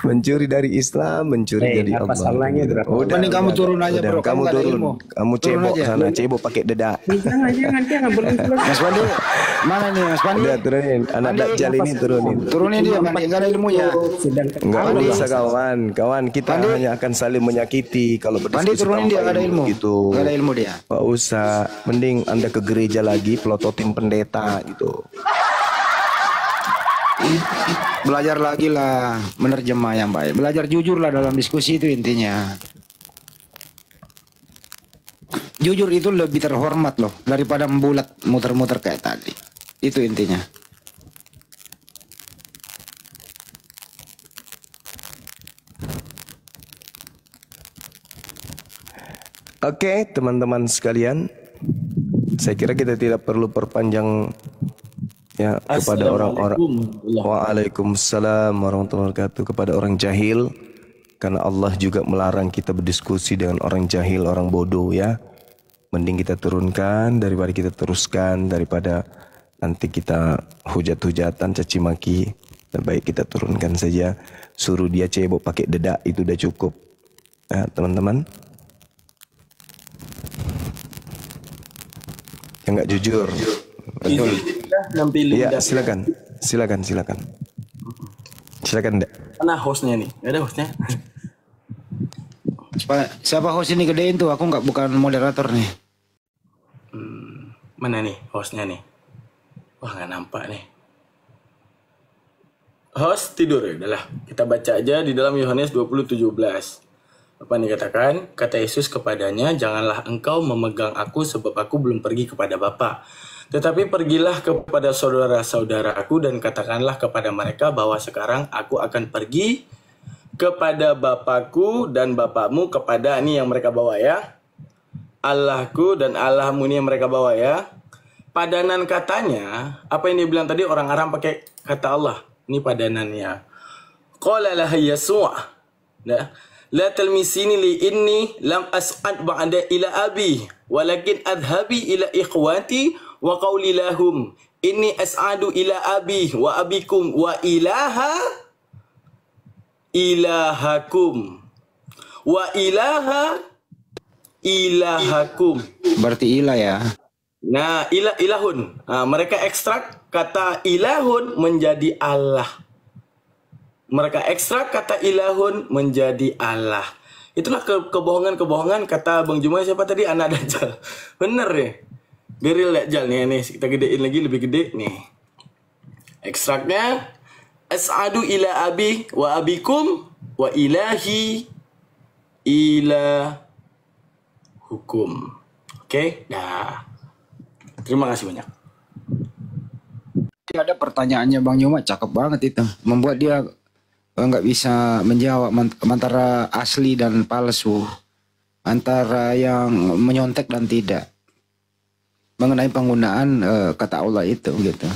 Mencuri dari Islam, mencuri dari lafaz Allah. Allahnya berapa? Udah, kamu turun aja bro. Kamu nggak ada turun. ilmu. Kamu cebok aja. sana, cebok pakai dedak. Jangan belum selesai. Mas Pandi, mana nih Mas Pandi? Udah turunin, anak Dajjal ini turunin. Turunin dia, Pandi, nggak ada ilmunya. Enggak bisa kawan, kita hanya akan saling menyakiti kalau Pandi berdiskusi. turunin dia, nggak ada ilmu. Gitu. Nggak ada ilmu dia. Pak usah, mending Anda ke gereja lagi pelototin pendeta gitu. Belajar lagi lah menerjemah yang baik. Belajar jujur lah dalam diskusi itu intinya. Jujur itu lebih terhormat loh daripada membulat muter-muter kayak tadi. Itu intinya. Oke, teman-teman sekalian, saya kira kita tidak perlu perpanjang ya kepada orang-orang. Waalaikumsalam warahmatullahi wabarakatuh, kepada orang jahil, karena Allah juga melarang kita berdiskusi dengan orang jahil, orang bodoh ya. Mending kita turunkan daripada kita teruskan, daripada nanti kita hujat-hujatan, caci maki. Lebih baik kita turunkan saja, suruh dia cebok pakai dedak, itu udah cukup ya teman-teman. Yang nggak jujur. Betul. Iya, silakan. Silakan, Dek. Mana hostnya nih? Gak ada hostnya. Siapa host ini gedein tuh? Aku nggak, bukan moderator nih. Mana nih hostnya nih? Wah, nggak nampak nih. Host tidur ya, udahlah. Kita baca aja di dalam Yohanes 20:17. Apa nih katakan? Kata Yesus kepadanya, janganlah engkau memegang aku sebab aku belum pergi kepada Bapa. Tetapi pergilah kepada saudara-saudaraku dan katakanlah kepada mereka bahwa sekarang aku akan pergi kepada Bapakku dan Bapakmu, kepada ini yang mereka bawa ya. Allahku dan Allahmu ini yang mereka bawa ya. Padanan katanya, apa yang dia bilang tadi, orang Aram pakai kata Allah. Ini padanannya. Qala laha Yasua. Nah, la talmisini li inni lam as'ad ba'da ila abi walakin adhabi ila ikhwati wa qawli lahum inni as'adu ila abi wa abikum wa ilahakum wa ilahakum. Berarti ilah ya. Nah, ilahun. Nah, mereka ekstrak kata ilahun menjadi Allah. Mereka ekstrak kata ilahun menjadi Allah. Itulah kebohongan-kebohongan kata Bang Jumai siapa tadi? Anak Dajjal. Bener ya. Geril Dajjal nih. Kita gedein lagi lebih gede nih. Ekstraknya as'adu ila abi wa abikum wa ilahi ila hukum. Oke? Nah. Terima kasih banyak. Ada pertanyaannya Bang Yuma, cakep banget itu. Membuat dia nggak bisa menjawab antara asli dan palsu, antara yang menyontek dan tidak, mengenai penggunaan kata Allah itu gitu.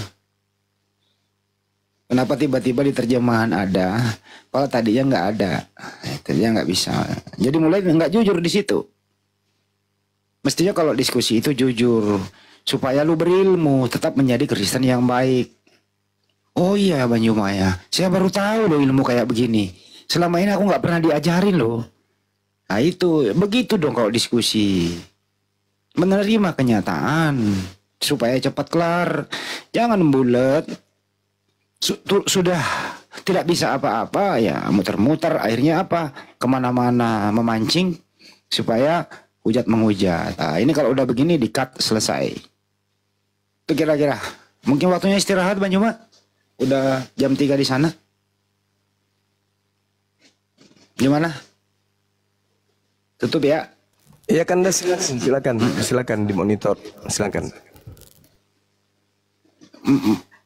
Kenapa tiba-tiba di terjemahan ada, kalau tadinya nggak ada, itu dia nggak bisa. Jadi mulai nggak jujur di situ. Mestinya kalau diskusi itu jujur, supaya lu berilmu, tetap menjadi Kristen yang baik. Oh iya Bang Yuma ya. Saya baru tahu loh ilmu kayak begini. Selama ini aku nggak pernah diajarin loh. Nah itu begitu dong kalau diskusi. Menerima kenyataan supaya cepat kelar. Jangan bulat. Sudah tidak bisa apa-apa ya muter-muter. Akhirnya apa? Kemana-mana memancing supaya hujat menghujat. Nah, ini kalau udah begini di-cut selesai. Itu kira-kira. Mungkin waktunya istirahat Bang Yuma. Udah jam 3 di sana. Gimana? Tutup ya? Iya kan, silakan dimonitor, silakan.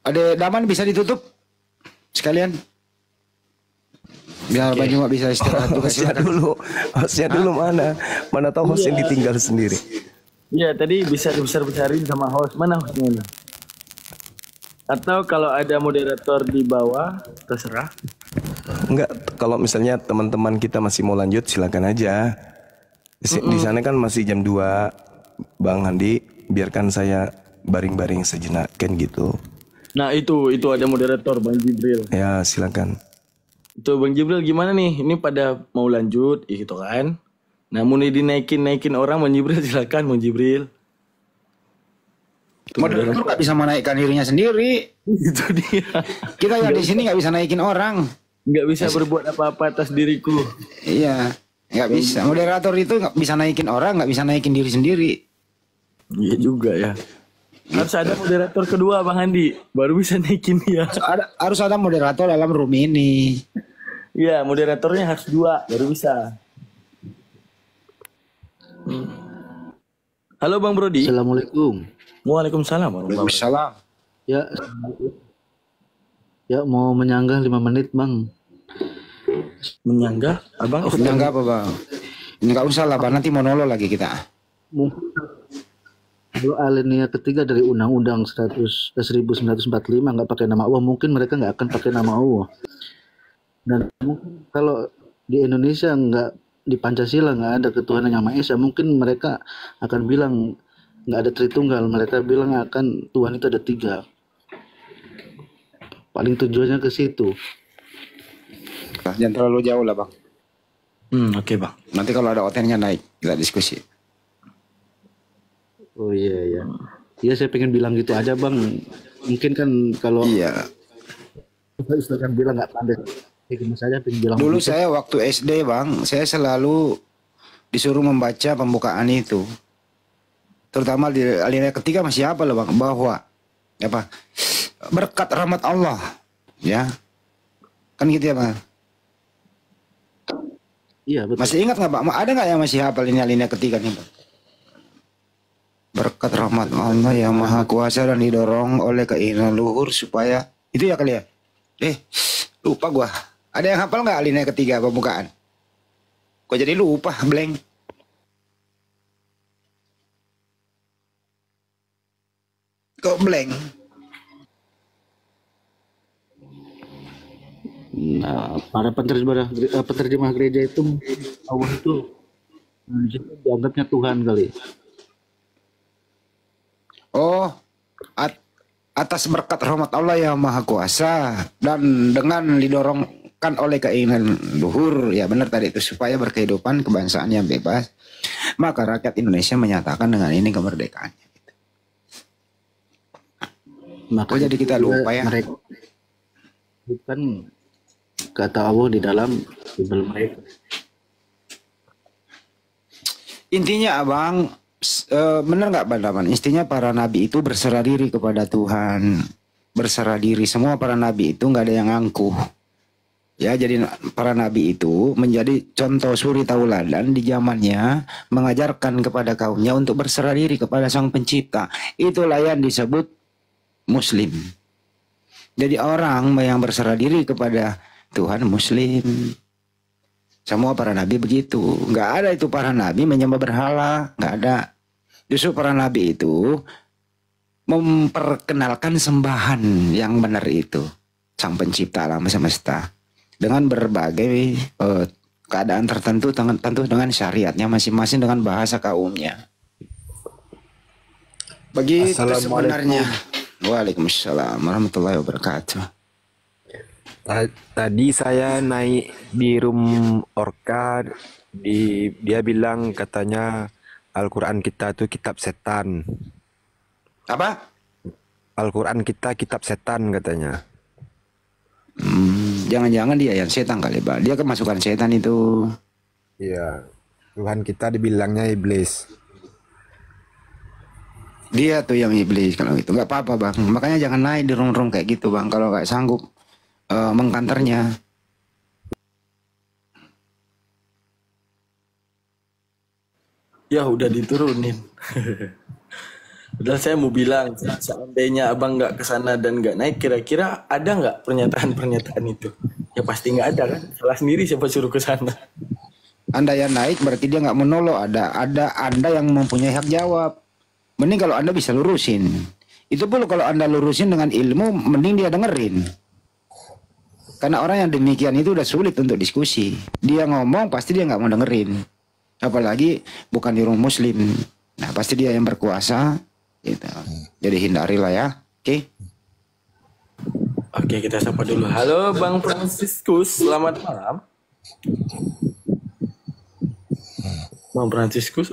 Ada Daman bisa ditutup sekalian. Biar Bang Yuma bisa istirahat juga. Hostnya dulu mana tahu host yang ditinggal sendiri. Iya, tadi bisa dibesar-besarin sama host. Mana hostnya? Atau kalau ada moderator di bawah, terserah. Enggak, kalau misalnya teman-teman kita masih mau lanjut silakan aja. Di sana kan masih jam 2. Bang Handi, biarkan saya baring-baring sejenak kan gitu. Nah, itu ada moderator Bang Jibril. Ya, silakan. Itu Bang Jibril gimana nih? Ini pada mau lanjut gitu kan. Nah, mau dinaikin orang Bang Jibril, silakan Bang Jibril. Moderator nggak bisa menaikkan dirinya sendiri. Itu dia. Kita yang di sini nggak bisa naikin orang. Nggak bisa berbuat apa-apa atas diriku. Iya, nggak bisa. Moderator itu nggak bisa naikin orang, nggak bisa naikin diri sendiri. Iya juga ya. Harus ada moderator kedua Bang Handi, baru bisa naikin dia. Harus ada moderator dalam room ini. Iya, moderatornya harus 2 baru bisa. Halo Bang Brody. Assalamualaikum. Waalaikumsalam warahmatullahi wabarakatuh. Waalaikumsalam. Ya mau menyanggah 5 menit Bang. Menyanggah, Abang? Menyanggah apa Bang? Nggak usah lah Bang, nanti monolog lagi kita. Mungkin kalau alinea ketiga dari Undang-Undang 1945 nggak pakai nama Allah, mungkin mereka nggak akan pakai nama Allah. Dan mungkin kalau di Indonesia nggak, di Pancasila nggak ada ketuhanan yang Maha Esa, mungkin mereka akan bilang nggak ada Tritunggal, mereka bilang akan Tuhan itu ada 3. Paling tujuannya ke situ. Jangan terlalu jauh lah Bang. Oke, Bang. Nanti kalau ada OTN-nya naik, kita diskusi. Oh iya. Iya saya pengen bilang gitu aja Bang. Mungkin kan kalau Ustaz kan bilang nggak pandai. Saya pengen bilang. Dulu begitu. saya waktu SD Bang, saya selalu disuruh membaca pembukaan itu. Terutama di alinea ketiga masih apa loh Bang, bahwa apa? Berkat rahmat Allah, ya. Kan gitu ya Bang. Iya betul. Masih ingat nggak Bang? Ada nggak yang masih hafal alinea ketiga nih Bang? Berkat rahmat Allah yang maha kuasa dan didorong oleh keinginan luhur supaya itu ya kali ya. Lupa gua. Ada yang hafal nggak alinea ketiga pembukaan? Gua jadi lupa, blank. Kok blank? Nah, para penerjemah gereja itu Allah itu dianggapnya Tuhan kali. Oh, atas berkat rahmat Allah yang maha kuasa dan dengan didorongkan oleh keinginan luhur, ya benar tadi itu, supaya berkehidupan kebangsaan yang bebas, maka rakyat Indonesia menyatakan dengan ini kemerdekaannya. Maka jadi kita lupa ya. Mereka bukan kata Allah di dalam Bible mereka. Intinya Abang, benar nggak Bang Daman? Intinya para nabi itu berserah diri kepada Tuhan, berserah diri. Semua para nabi itu nggak ada yang angkuh. Ya, jadi para nabi itu menjadi contoh suri tauladan di zamannya, mengajarkan kepada kaumnya untuk berserah diri kepada Sang Pencipta. Itulah yang disebut Muslim. Jadi orang yang berserah diri kepada Tuhan Muslim. Semua para nabi begitu. Nggak ada itu para nabi menyembah berhala, nggak ada. Justru para nabi itu memperkenalkan sembahan yang benar itu, Sang Pencipta alam semesta, dengan berbagai keadaan tertentu, tentu dengan syariatnya masing-masing, dengan bahasa kaumnya. Begitu sebenarnya. Waalaikumsalam warahmatullahi wabarakatuh. Tadi saya naik di room Orka, dia bilang katanya Al-Quran kita tuh kitab setan. Apa? Al-Quran kita kitab setan katanya. Jangan-jangan dia yang setan kali, Bang. Dia kemasukan setan itu. Iya, Tuhan kita dibilangnya iblis. Dia tuh yang iblis kalau gitu. Nggak apa-apa, Bang. Makanya jangan naik di room-room kayak gitu, Bang. Kalau nggak sanggup mengkanternya. Ya udah diturunin. Padahal saya mau bilang, seandainya abang nggak kesana dan nggak naik, kira-kira ada nggak pernyataan-pernyataan itu? Ya pasti nggak ada kan? Salah sendiri siapa suruh kesana. Anda yang naik berarti dia nggak menolak. Ada Anda yang mempunyai hak jawab. Mending kalau Anda bisa lurusin. Itu pun kalau Anda lurusin dengan ilmu, mending dia dengerin. Karena orang yang demikian itu udah sulit untuk diskusi. Dia ngomong pasti dia nggak mau dengerin. Apalagi bukan di rumah muslim. Nah pasti dia yang berkuasa. Gitu. Jadi hindarilah ya. Oke. Oke, kita sapa dulu. Halo Bang Franciscus, selamat malam. Bang Franciscus,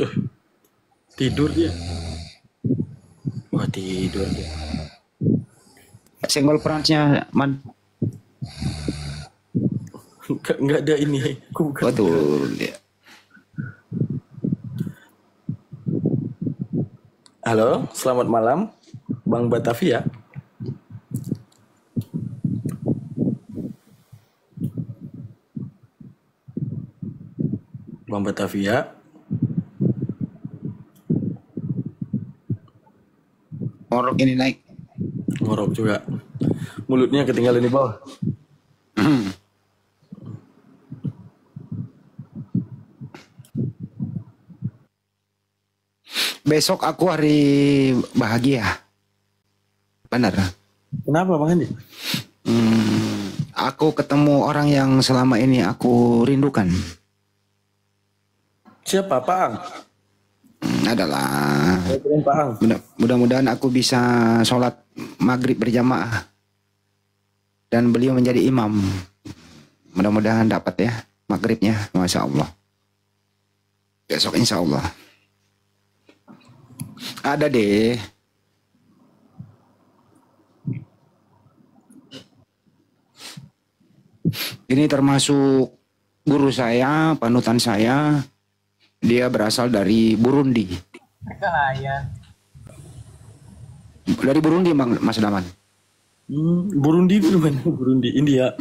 tidur dia. Wah tidur dia. Senggol Fransnya man. Nggak ada ini. Betul dia. Halo, selamat malam, Bang Batavia. Bang Batavia. Ngorok ini naik. Ngorok juga. Mulutnya ketinggalan di bawah. Besok aku hari bahagia. Benar. Kenapa Bang Andi? Aku ketemu orang yang selama ini aku rindukan. Siapa Pak Ang? Adalah. Pak Ang. Mudah-mudahan aku bisa sholat maghrib berjamaah. Dan beliau menjadi imam. Mudah-mudahan dapat ya maghribnya. Masya Allah. Besok insya Allah. Ada deh. Ini termasuk guru saya, panutan saya. Dia berasal dari Burundi. Dari Burundi, Mas Daman. Burundi itu mana? Burundi, India.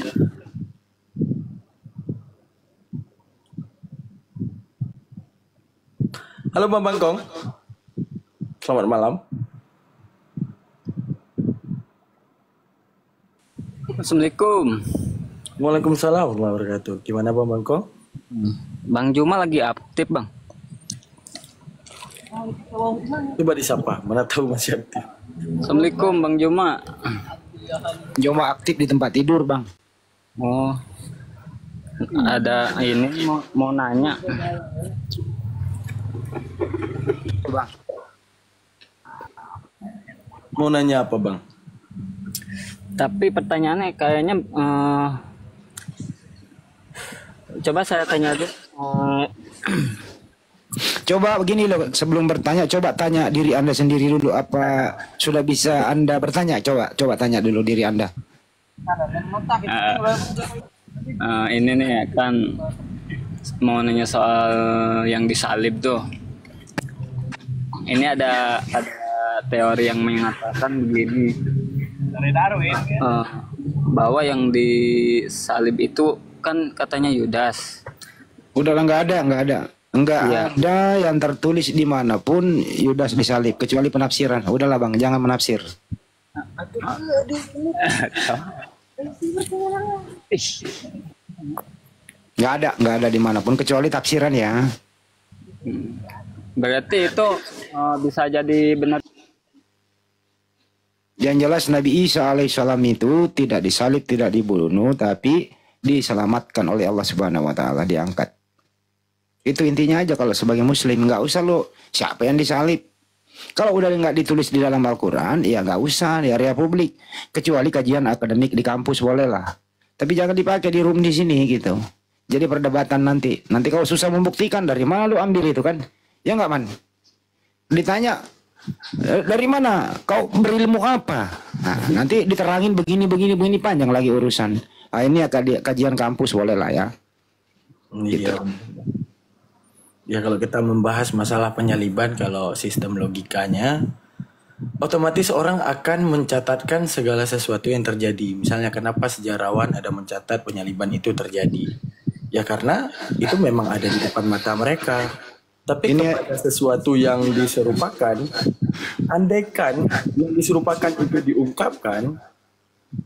Halo Bang Bangkong. Selamat malam. Assalamualaikum. Waalaikumsalam warahmatullahi wabarakatuh. Gimana Bang Bangkong? Bang Juma lagi aktif Bang. Coba disapa, mana tahu masih aktif. Assalamualaikum Bang Juma. Juma aktif di tempat tidur Bang. Oh, ada ini mau nanya. Bang. Mau nanya apa Bang? Tapi pertanyaannya kayaknya coba saya tanya dulu. Coba begini loh, sebelum bertanya coba tanya diri Anda sendiri dulu, apa sudah bisa Anda bertanya? Coba tanya dulu diri Anda. Ini nih kan mau nanya soal yang disalib tuh. Ini ada teori yang mengatakan begini, bahwa yang disalib itu kan katanya Yudas. Udahlah, nggak ada yang tertulis dimanapun Yudas disalib kecuali penafsiran. Udahlah Bang, jangan menafsir. Nggak ada dimanapun kecuali tafsiran ya. Berarti itu bisa jadi benar. Yang jelas Nabi Isa alaihissalam itu tidak disalib, tidak dibunuh, tapi diselamatkan oleh Allah Subhanahu wa taala, diangkat. Itu intinya aja kalau sebagai muslim. Nggak usah lo siapa yang disalib. Kalau udah nggak ditulis di dalam Al-Quran, ya nggak usah di area publik. Kecuali kajian akademik di kampus boleh lah. Tapi jangan dipakai di room di sini gitu. Jadi perdebatan nanti. Nanti kalau susah membuktikan dari mana lu ambil itu kan? Ya nggak man? Ditanya dari mana? Kau berilmu apa? Nah, nanti diterangin begini panjang lagi urusan. Nah, ini kajian kampus boleh lah ya. Iya. Ya kalau kita membahas masalah penyaliban, kalau sistem logikanya, otomatis orang akan mencatatkan segala sesuatu yang terjadi. Misalnya kenapa sejarawan ada mencatat penyaliban itu terjadi? Ya karena itu memang ada di depan mata mereka. Tapi kepada sesuatu yang diserupakan, andaikan yang diserupakan itu diungkapkan,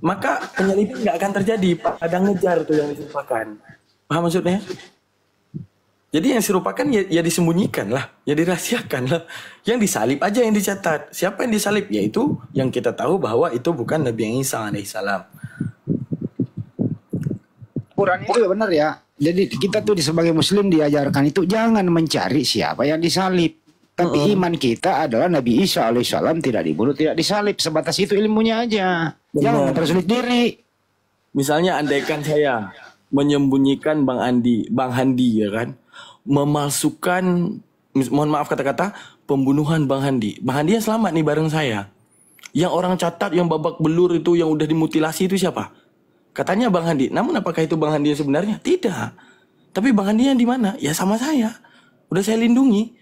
maka penyaliban nggak akan terjadi. Pada ngejar tuh yang diserupakan. Paham maksudnya? Jadi yang diserupakan ya disembunyikan lah, ya dirahasiakan lah. Yang disalib aja yang dicatat. Siapa yang disalib? Yaitu yang kita tahu bahwa itu bukan Nabi Isa alaihissalam. Quran itu benar ya. Jadi kita tuh sebagai muslim diajarkan itu jangan mencari siapa yang disalib. Tapi iman kita adalah Nabi Isa alaihissalam tidak dibunuh, tidak disalib. Sebatas itu ilmunya aja. Jangan mempersulit diri. Misalnya andaikan saya menyembunyikan Bang Handi ya kan. Memalsukan, mohon maaf kata-kata, pembunuhan Bang Handi. Bang Handi yang selamat nih bareng saya. Yang orang catat, yang babak belur itu, yang udah dimutilasi itu siapa? Katanya Bang Handi. Namun apakah itu Bang Handi yang sebenarnya? Tidak. Tapi Bang Handi yang di mana? Ya sama saya. Udah saya lindungi.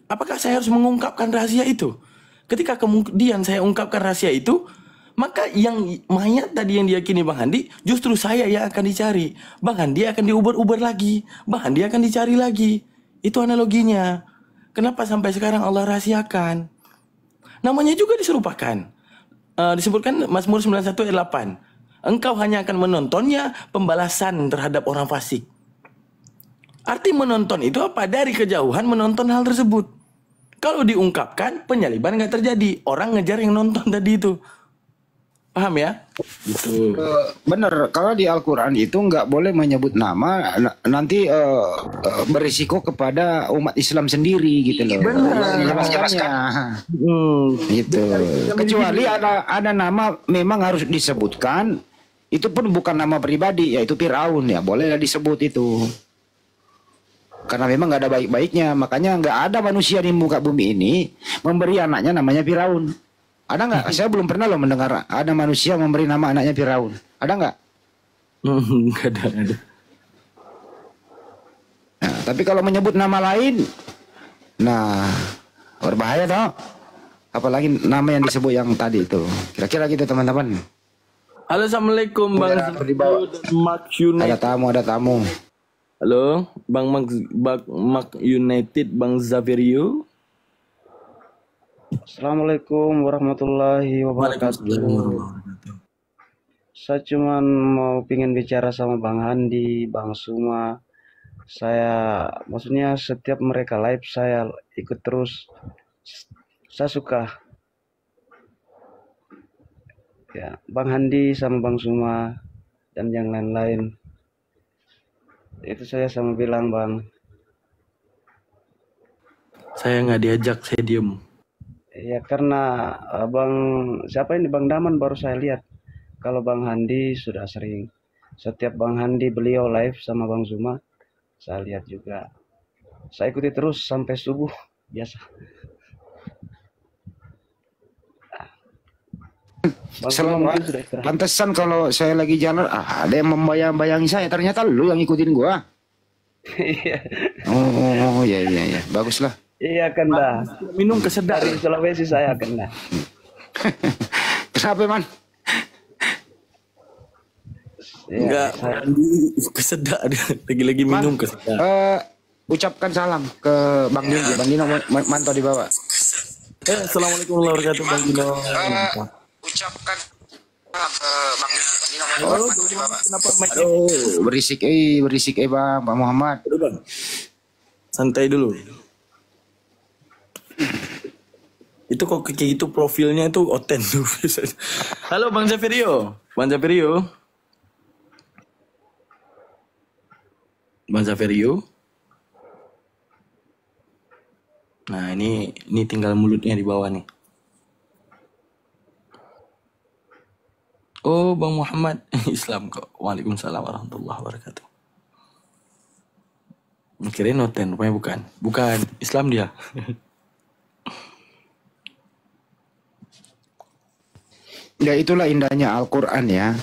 Apakah saya harus mengungkapkan rahasia itu? Ketika kemudian saya ungkapkan rahasia itu, maka yang mayat tadi yang diyakini Bang Handi, justru saya yang akan dicari. Bang Handi akan diuber-uber lagi. Bang Handi akan dicari lagi. Itu analoginya. Kenapa sampai sekarang Allah rahasiakan? Namanya juga diserupakan. Disebutkan Mazmur 91 ayat 8. Engkau hanya akan menontonnya pembalasan terhadap orang fasik. Arti menonton itu apa? Dari kejauhan menonton hal tersebut. Kalau diungkapkan, penyaliban nggak terjadi. Orang ngejar yang nonton tadi itu. Paham ya? Gitu. Bener, kalau di Al-Quran itu nggak boleh menyebut nama, nanti berisiko kepada umat Islam sendiri gitu loh. Jelaskannya. Gitu. Kecuali ada nama memang harus disebutkan, itu pun bukan nama pribadi, yaitu Firaun ya, bolehlah disebut itu. Karena memang nggak ada baik-baiknya, makanya nggak ada manusia di muka bumi ini memberi anaknya namanya Firaun. Ada nggak? Saya belum pernah loh mendengar ada manusia memberi nama anaknya Firaun. Ada nggak? Nggak ada. Nah, tapi kalau menyebut nama lain, nah berbahaya toh. Apalagi nama yang disebut yang tadi itu. Kira-kira gitu teman-teman. Halo, assalamualaikum Bang Mark United. Ada tamu. Halo, Bang Mark United, Bang Zaverio. Assalamualaikum warahmatullahi wabarakatuh. Saya cuma mau pingin bicara sama Bang Handi, Bang Suma. Saya maksudnya setiap mereka live saya ikut terus. Saya suka. Ya, Bang Handi sama Bang Suma dan yang lain-lain. Itu saya sama bilang Bang. Saya nggak diajak, saya diem. Ya karena siapa ini Bang Daman baru saya lihat. Kalau Bang Handi sudah sering. Setiap Bang Handi beliau live sama Bang Zuma, saya lihat juga. Saya ikuti terus sampai subuh biasa. Pantesan kalau saya lagi jalan ada yang membayang-bayangi saya, ternyata lu yang ikutin gua. Oh iya baguslah. Iya kan dah. Minum kesedak. Dari Sulawesi saya kan dah. Kenapa man? Enggak, kesedak dia. Lagi-lagi minum kesedak. Ucapkan salam ke Bang Dino. Bang Dino mantau di bawah. Assalamualaikum warahmatullahi wabarakatuh Bang Dino. Ucapkan salam ke Bang Dino. Kenapa Berisik Bang, Pak Muhammad. Santai dulu. Itu kok kayak gitu profilnya itu oten tuh. Halo Bang Zaverio. Bang Zaverio. Nah, ini tinggal mulutnya di bawah nih. Oh, Bang Muhammad Islam kok. Waalaikumsalam warahmatullahi wabarakatuh. Kirain noten, rupanya bukan. Bukan, Islam dia. Ya itulah indahnya Al-Quran ya.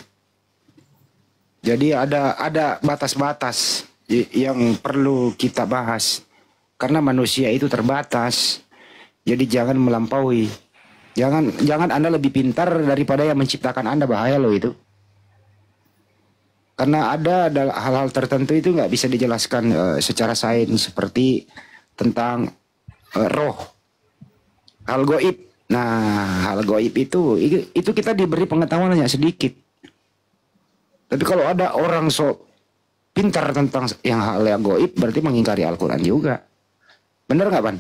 Jadi ada batas-batas yang perlu kita bahas. Karena manusia itu terbatas. Jadi jangan melampaui. Jangan Anda lebih pintar daripada yang menciptakan Anda, bahaya loh itu. Karena ada hal-hal tertentu itu nggak bisa dijelaskan secara sains, seperti tentang roh, hal goib. Nah, hal goib itu kita diberi pengetahuan hanya sedikit. Tapi kalau ada orang pintar tentang hal yang goib, berarti mengingkari Al-Quran juga. Bener nggak, Pan?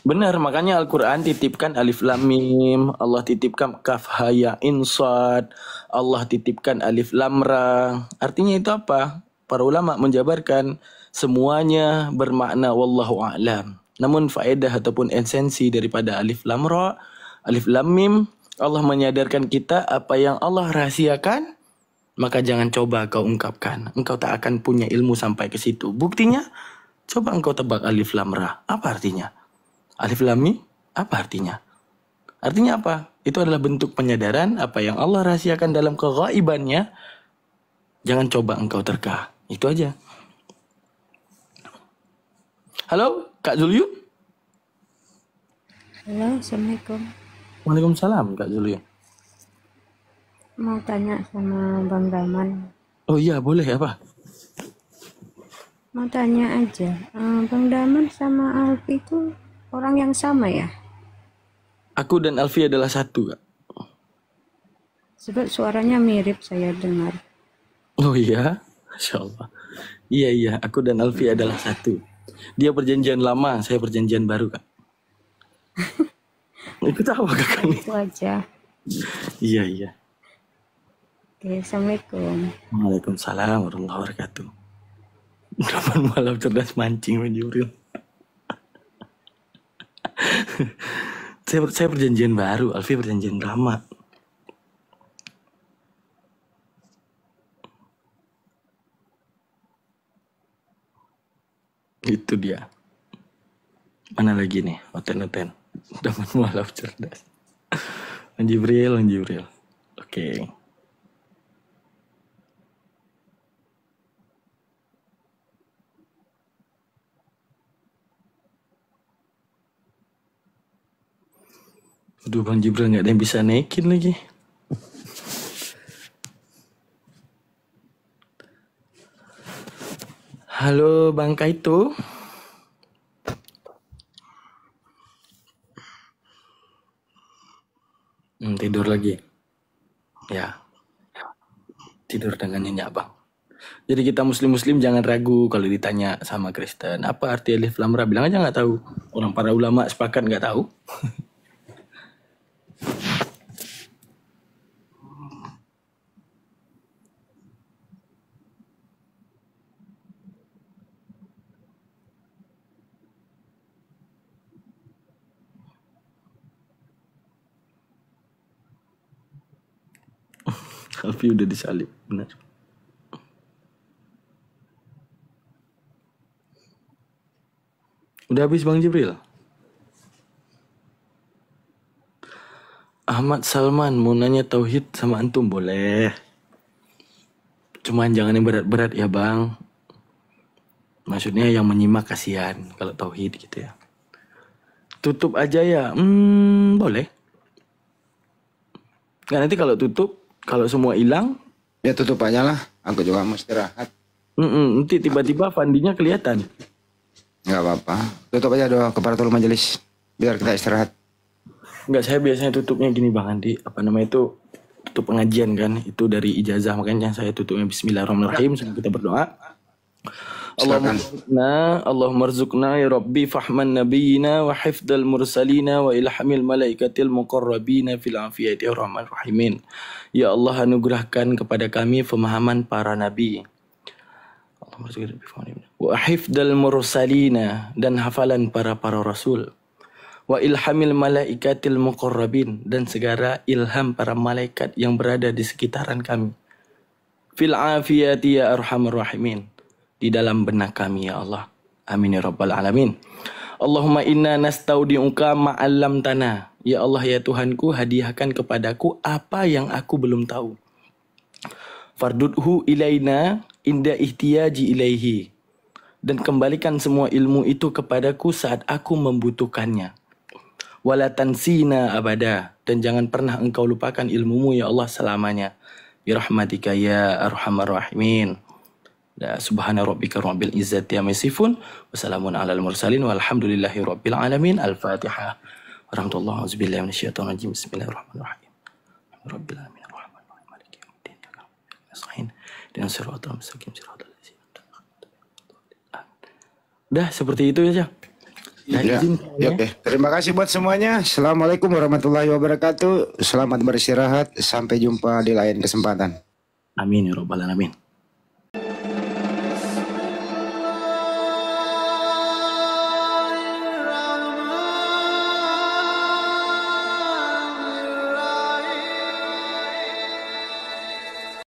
Benar, makanya Al-Quran titipkan alif lam mim, Allah titipkan kaf ha ya in sad, Allah titipkan alif lam ra. Artinya itu apa? Para ulama menjabarkan semuanya bermakna wallahu a'lam. Namun faedah ataupun esensi daripada alif lam ra, alif lam mim, Allah menyadarkan kita apa yang Allah rahasiakan, maka jangan coba kau ungkapkan. Engkau tak akan punya ilmu sampai ke situ. Buktinya, coba engkau tebak alif lam ra. Apa artinya? Alif lam mim, apa artinya? Artinya apa? Itu adalah bentuk penyadaran apa yang Allah rahasiakan dalam keghaibannya. Jangan coba engkau terka. Itu aja. Halo, Kak Zulyu? Halo, Assalamualaikum. Waalaikumsalam, Kak Zulyu. Mau tanya sama Bang Daman. Oh iya, boleh apa? Mau tanya aja, Bang Daman sama Alfi itu orang yang sama ya? Aku dan Alfi adalah satu, Kak. Sebab suaranya mirip saya dengar. Oh iya? Masya Allah. Iya, aku dan Alfi adalah satu. Dia perjanjian lama, saya perjanjian baru, Kak. Itu tahu Kak nih. Itu aja. Iya. Oke, Assalamualaikum. Waalaikumsalam warahmatullahi wabarakatuh. Daman malam cerdas mancing menjuril. Saya perjanjian baru, Alfi perjanjian lama. Itu dia. Mana lagi nih? Oten. Daman malam cerdas. Jibril. Oke. Aduh, Bang Jibril nggak ada yang bisa naikin lagi. Halo Bang Kaito. Tidur lagi. Ya. Tidur dengan nyenyak, Bang. Jadi kita muslim jangan ragu kalau ditanya sama Kristen, apa arti alif lam ra? Bilang aja nggak tahu. Orang para ulama sepakat nggak tahu. Alfi udah disalib, benar. Udah habis Bang Jibril? Ahmad Salman mau nanya tauhid sama antum, boleh. Cuman jangan yang berat-berat ya Bang. Maksudnya yang menyimak kasihan kalau tauhid gitu ya. Tutup aja ya, boleh. Nggak, nanti kalau tutup, kalau semua hilang, ya tutup aja lah. Aku juga mau istirahat. Nanti tiba-tiba Fandinya kelihatan. Nggak apa-apa. Tutup aja doa keparatul majelis. Biar kita istirahat. Enggak, saya biasanya tutupnya gini Bang Andi. Apa namanya itu? Tutup pengajian kan. Itu dari ijazah. Makanya saya tutupnya bismillahirrahmanirrahim. Sambil kita berdoa. Allahumma rzuqna ya Rabbi fahman nabiyina wa hifdal mursalina wa ilhamil malaikatil muqarrabina fil afiyati rahman rahimin. Ya Allah, anugerahkan kepada kami pemahaman para nabi. Wa hifdal mursalina, dan hafalan para rasul. wa ilhamil malaikatil muqarrabin, dan segala ilham para malaikat yang berada di sekitaran kami. Fil afiyati ya arhamar rahimin, di dalam benak kami ya Allah. Amin ya rabbal alamin. Allahumma inna nastaudi'uka ma'allam tanah. Ya Allah ya Tuhanku, hadiahkan kepadaku apa yang aku belum tahu. Fardudhu ilaina inda ihtiyaji ilaihi, dan kembalikan semua ilmu itu kepadaku saat aku membutuhkannya. Wala tansina abada, dan jangan pernah engkau lupakan ilmumu ya Allah selamanya. Birahmatika ya arhamar rahimin. Subhana rabbika rabbil izzati amma yasifun, wassalamun alal mursalin, walhamdulillahi rabbil alamin. Al-Fatihah. Warahmatullahi wabarakatuh. Minasyaitonir rajim. Bismillahirrahmanirrahim. Rabbil alamin arrahmanir rahim maliki yaumiddin. Nasta'in dengan siratal mustaqim siratal ladzina. Dah seperti itu ya. Ya, oke. Terima kasih buat semuanya. Assalamualaikum warahmatullahi wabarakatuh. Selamat beristirahat. Sampai jumpa di lain kesempatan. Amin ya rabbal alamin.